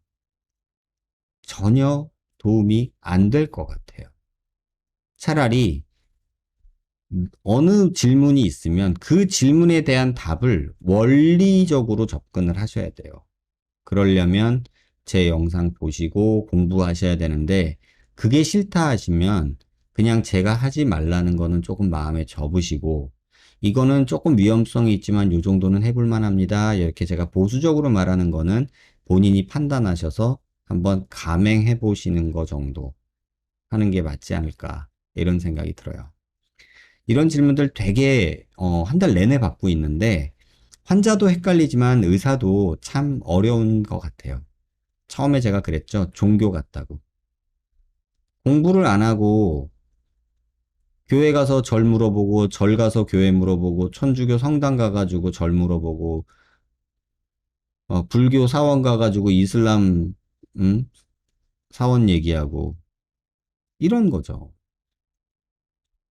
전혀 도움이 안 될 것 같아요. 차라리 어느 질문이 있으면 그 질문에 대한 답을 원리적으로 접근을 하셔야 돼요. 그러려면 제 영상 보시고 공부하셔야 되는데 그게 싫다 하시면 그냥 제가 하지 말라는 거는 조금 마음에 접으시고 이거는 조금 위험성이 있지만 요 정도는 해볼 만합니다. 이렇게 제가 보수적으로 말하는 거는 본인이 판단하셔서 한번 감행해 보시는 거 정도 하는 게 맞지 않을까 이런 생각이 들어요. 이런 질문들 되게 한 달 내내 받고 있는데 환자도 헷갈리지만 의사도 참 어려운 것 같아요. 처음에 제가 그랬죠. 종교 같다고. 공부를 안 하고 교회 가서 절 물어보고 절 가서 교회 물어보고 천주교 성당 가가지고 절 물어보고 불교 사원 가가지고 이슬람 음? 사원 얘기하고 이런 거죠.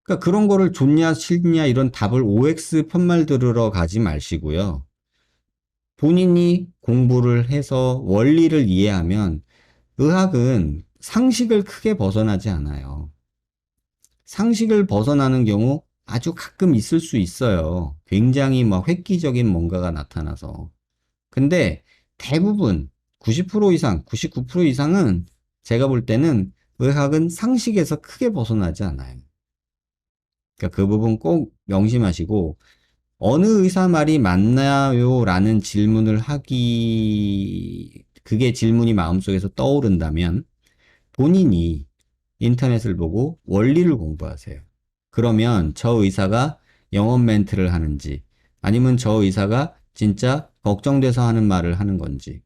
그러니까 그런 거를 좋냐 싫냐 이런 답을 OX 편말 들으러 가지 마시고요. 본인이 공부를 해서 원리를 이해하면 의학은 상식을 크게 벗어나지 않아요. 상식을 벗어나는 경우 아주 가끔 있을 수 있어요. 굉장히 막 획기적인 뭔가가 나타나서. 근데 대부분 90% 이상, 99% 이상은 제가 볼 때는 의학은 상식에서 크게 벗어나지 않아요. 그러니까 그 부분 꼭 명심하시고 어느 의사 말이 맞나요? 라는 질문을 그게 질문이 마음속에서 떠오른다면 본인이 인터넷을 보고 원리를 공부하세요. 그러면 저 의사가 영업 멘트를 하는지 아니면 저 의사가 진짜 걱정돼서 하는 말을 하는 건지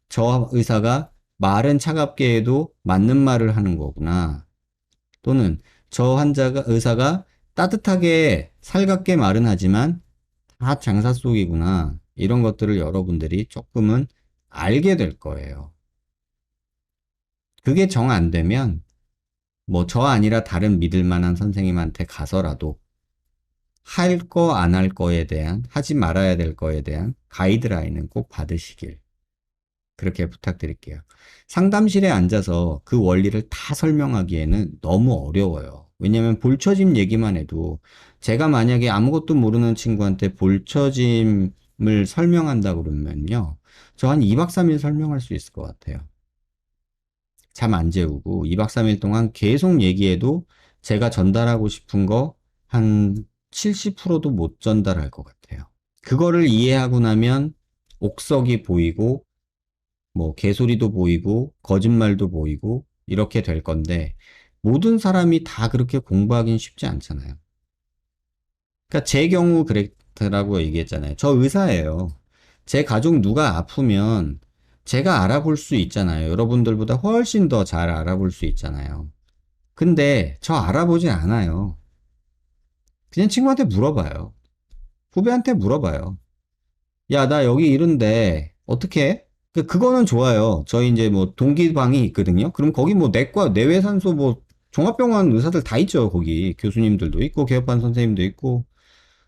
저 의사가 말은 차갑게 해도 맞는 말을 하는 거구나. 또는 저 의사가 따뜻하게 살갑게 말은 하지만 다 장사 속이구나. 이런 것들을 여러분들이 조금은 알게 될 거예요. 그게 정 안 되면 뭐 저 아니라 다른 믿을 만한 선생님한테 가서라도 할 거 안 할 거에 대한 하지 말아야 될 거에 대한 가이드라인은 꼭 받으시길 그렇게 부탁드릴게요. 상담실에 앉아서 그 원리를 다 설명하기에는 너무 어려워요. 왜냐면 볼처짐 얘기만 해도 제가 만약에 아무것도 모르는 친구한테 볼처짐을 설명한다 그러면요. 저 한 2박 3일 설명할 수 있을 것 같아요. 잠 안 재우고 2박 3일 동안 계속 얘기해도 제가 전달하고 싶은 거 한 70%도 못 전달할 것 같아요. 그거를 이해하고 나면 옥석이 보이고 뭐 개소리도 보이고 거짓말도 보이고 이렇게 될 건데 모든 사람이 다 그렇게 공부하기는 쉽지 않잖아요. 그러니까 제 경우 그랬더라고 얘기했잖아요. 저 의사예요. 제 가족 누가 아프면 제가 알아볼 수 있잖아요. 여러분들보다 훨씬 더 잘 알아볼 수 있잖아요. 근데 저 알아보지 않아요. 그냥 친구한테 물어봐요. 후배한테 물어봐요. 야, 나 여기 이런데 어떻게? 그거는 좋아요. 저희 이제 뭐 동기방이 있거든요. 그럼 거기 뭐 내과, 내외산소 뭐 종합병원 의사들 다 있죠, 거기. 교수님들도 있고, 개업한 선생님도 있고.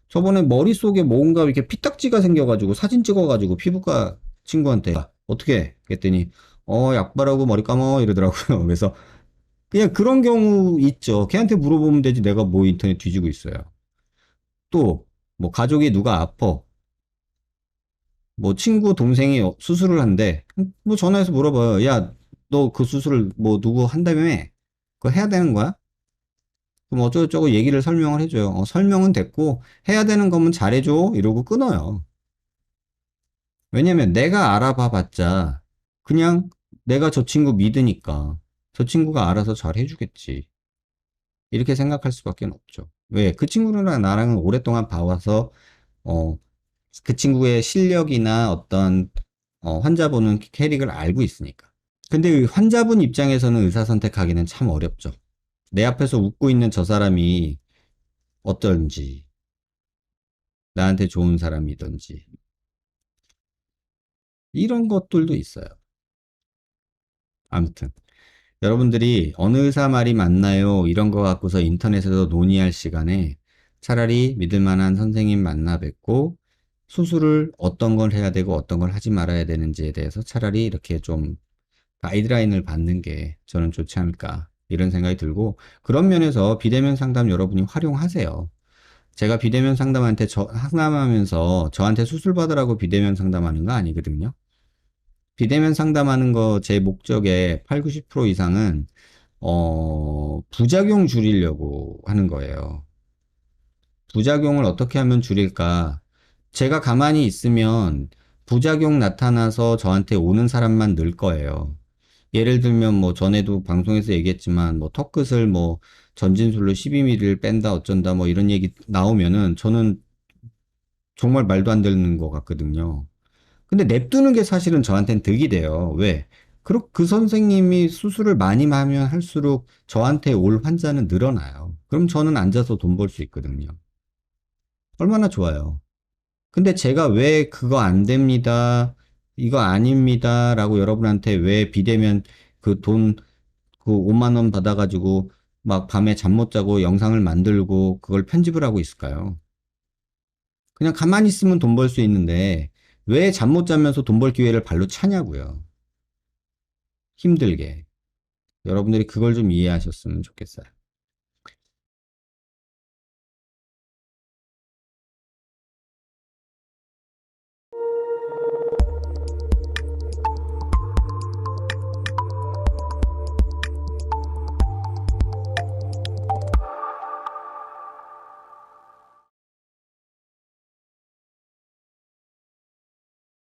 저번에 머릿속에 뭔가 이렇게 피딱지가 생겨가지고 사진 찍어가지고 피부과 친구한테 어떻게 그랬더니 약 바르고 머리 감어 이러더라고요. 그래서 그냥 그런 경우 있죠. 걔한테 물어보면 되지 내가 뭐 인터넷 뒤지고 있어요. 또 뭐 가족이 누가 아파 뭐 친구 동생이 수술을 한대 뭐 전화해서 물어봐요. 야 너 그 수술을 뭐 누구 한다며 그거 해야 되는 거야? 그럼 어쩌고저쩌고 얘기를 설명을 해줘요. 설명은 됐고 해야 되는 거면 잘해줘 이러고 끊어요. 왜냐면 내가 알아봐 봤자 그냥 내가 저 친구 믿으니까 저 친구가 알아서 잘 해주겠지. 이렇게 생각할 수밖에 없죠. 왜? 그 친구랑 나랑은 오랫동안 봐와서 어, 그 친구의 실력이나 어떤 환자 보는 캐릭을 알고 있으니까. 근데 환자분 입장에서는 의사 선택하기는 참 어렵죠. 내 앞에서 웃고 있는 저 사람이 어떤지, 나한테 좋은 사람이든지 이런 것들도 있어요. 아무튼 여러분들이 어느 의사 말이 맞나요? 이런 거 갖고서 인터넷에서 논의할 시간에 차라리 믿을 만한 선생님 만나 뵙고 수술을 어떤 걸 해야 되고 어떤 걸 하지 말아야 되는지에 대해서 차라리 이렇게 좀 가이드라인을 받는 게 저는 좋지 않을까 이런 생각이 들고 그런 면에서 비대면 상담 여러분이 활용하세요. 제가 비대면 상담하면서 저한테 수술 받으라고 비대면 상담하는 거 아니거든요. 비대면 상담하는 거 제 목적의 8, 90% 이상은 부작용 줄이려고 하는 거예요. 부작용을 어떻게 하면 줄일까? 제가 가만히 있으면 부작용 나타나서 저한테 오는 사람만 늘 거예요. 예를 들면 뭐 전에도 방송에서 얘기했지만 뭐 턱끝을 뭐 전진술로 12mm를 뺀다 어쩐다 뭐 이런 얘기 나오면은 저는 정말 말도 안 되는 것 같거든요. 근데 냅두는 게 사실은 저한테는 득이 돼요. 왜? 그 선생님이 수술을 많이 하면 할수록 저한테 올 환자는 늘어나요. 그럼 저는 앉아서 돈 벌 수 있거든요. 얼마나 좋아요. 근데 제가 왜 그거 안 됩니다, 이거 아닙니다, 라고 여러분한테 왜 비대면 그 돈, 그 5만 원 받아가지고 막 밤에 잠 못 자고 영상을 만들고 그걸 편집을 하고 있을까요? 그냥 가만히 있으면 돈 벌 수 있는데 왜 잠 못 자면서 돈 벌 기회를 발로 차냐고요. 힘들게. 여러분들이 그걸 좀 이해하셨으면 좋겠어요.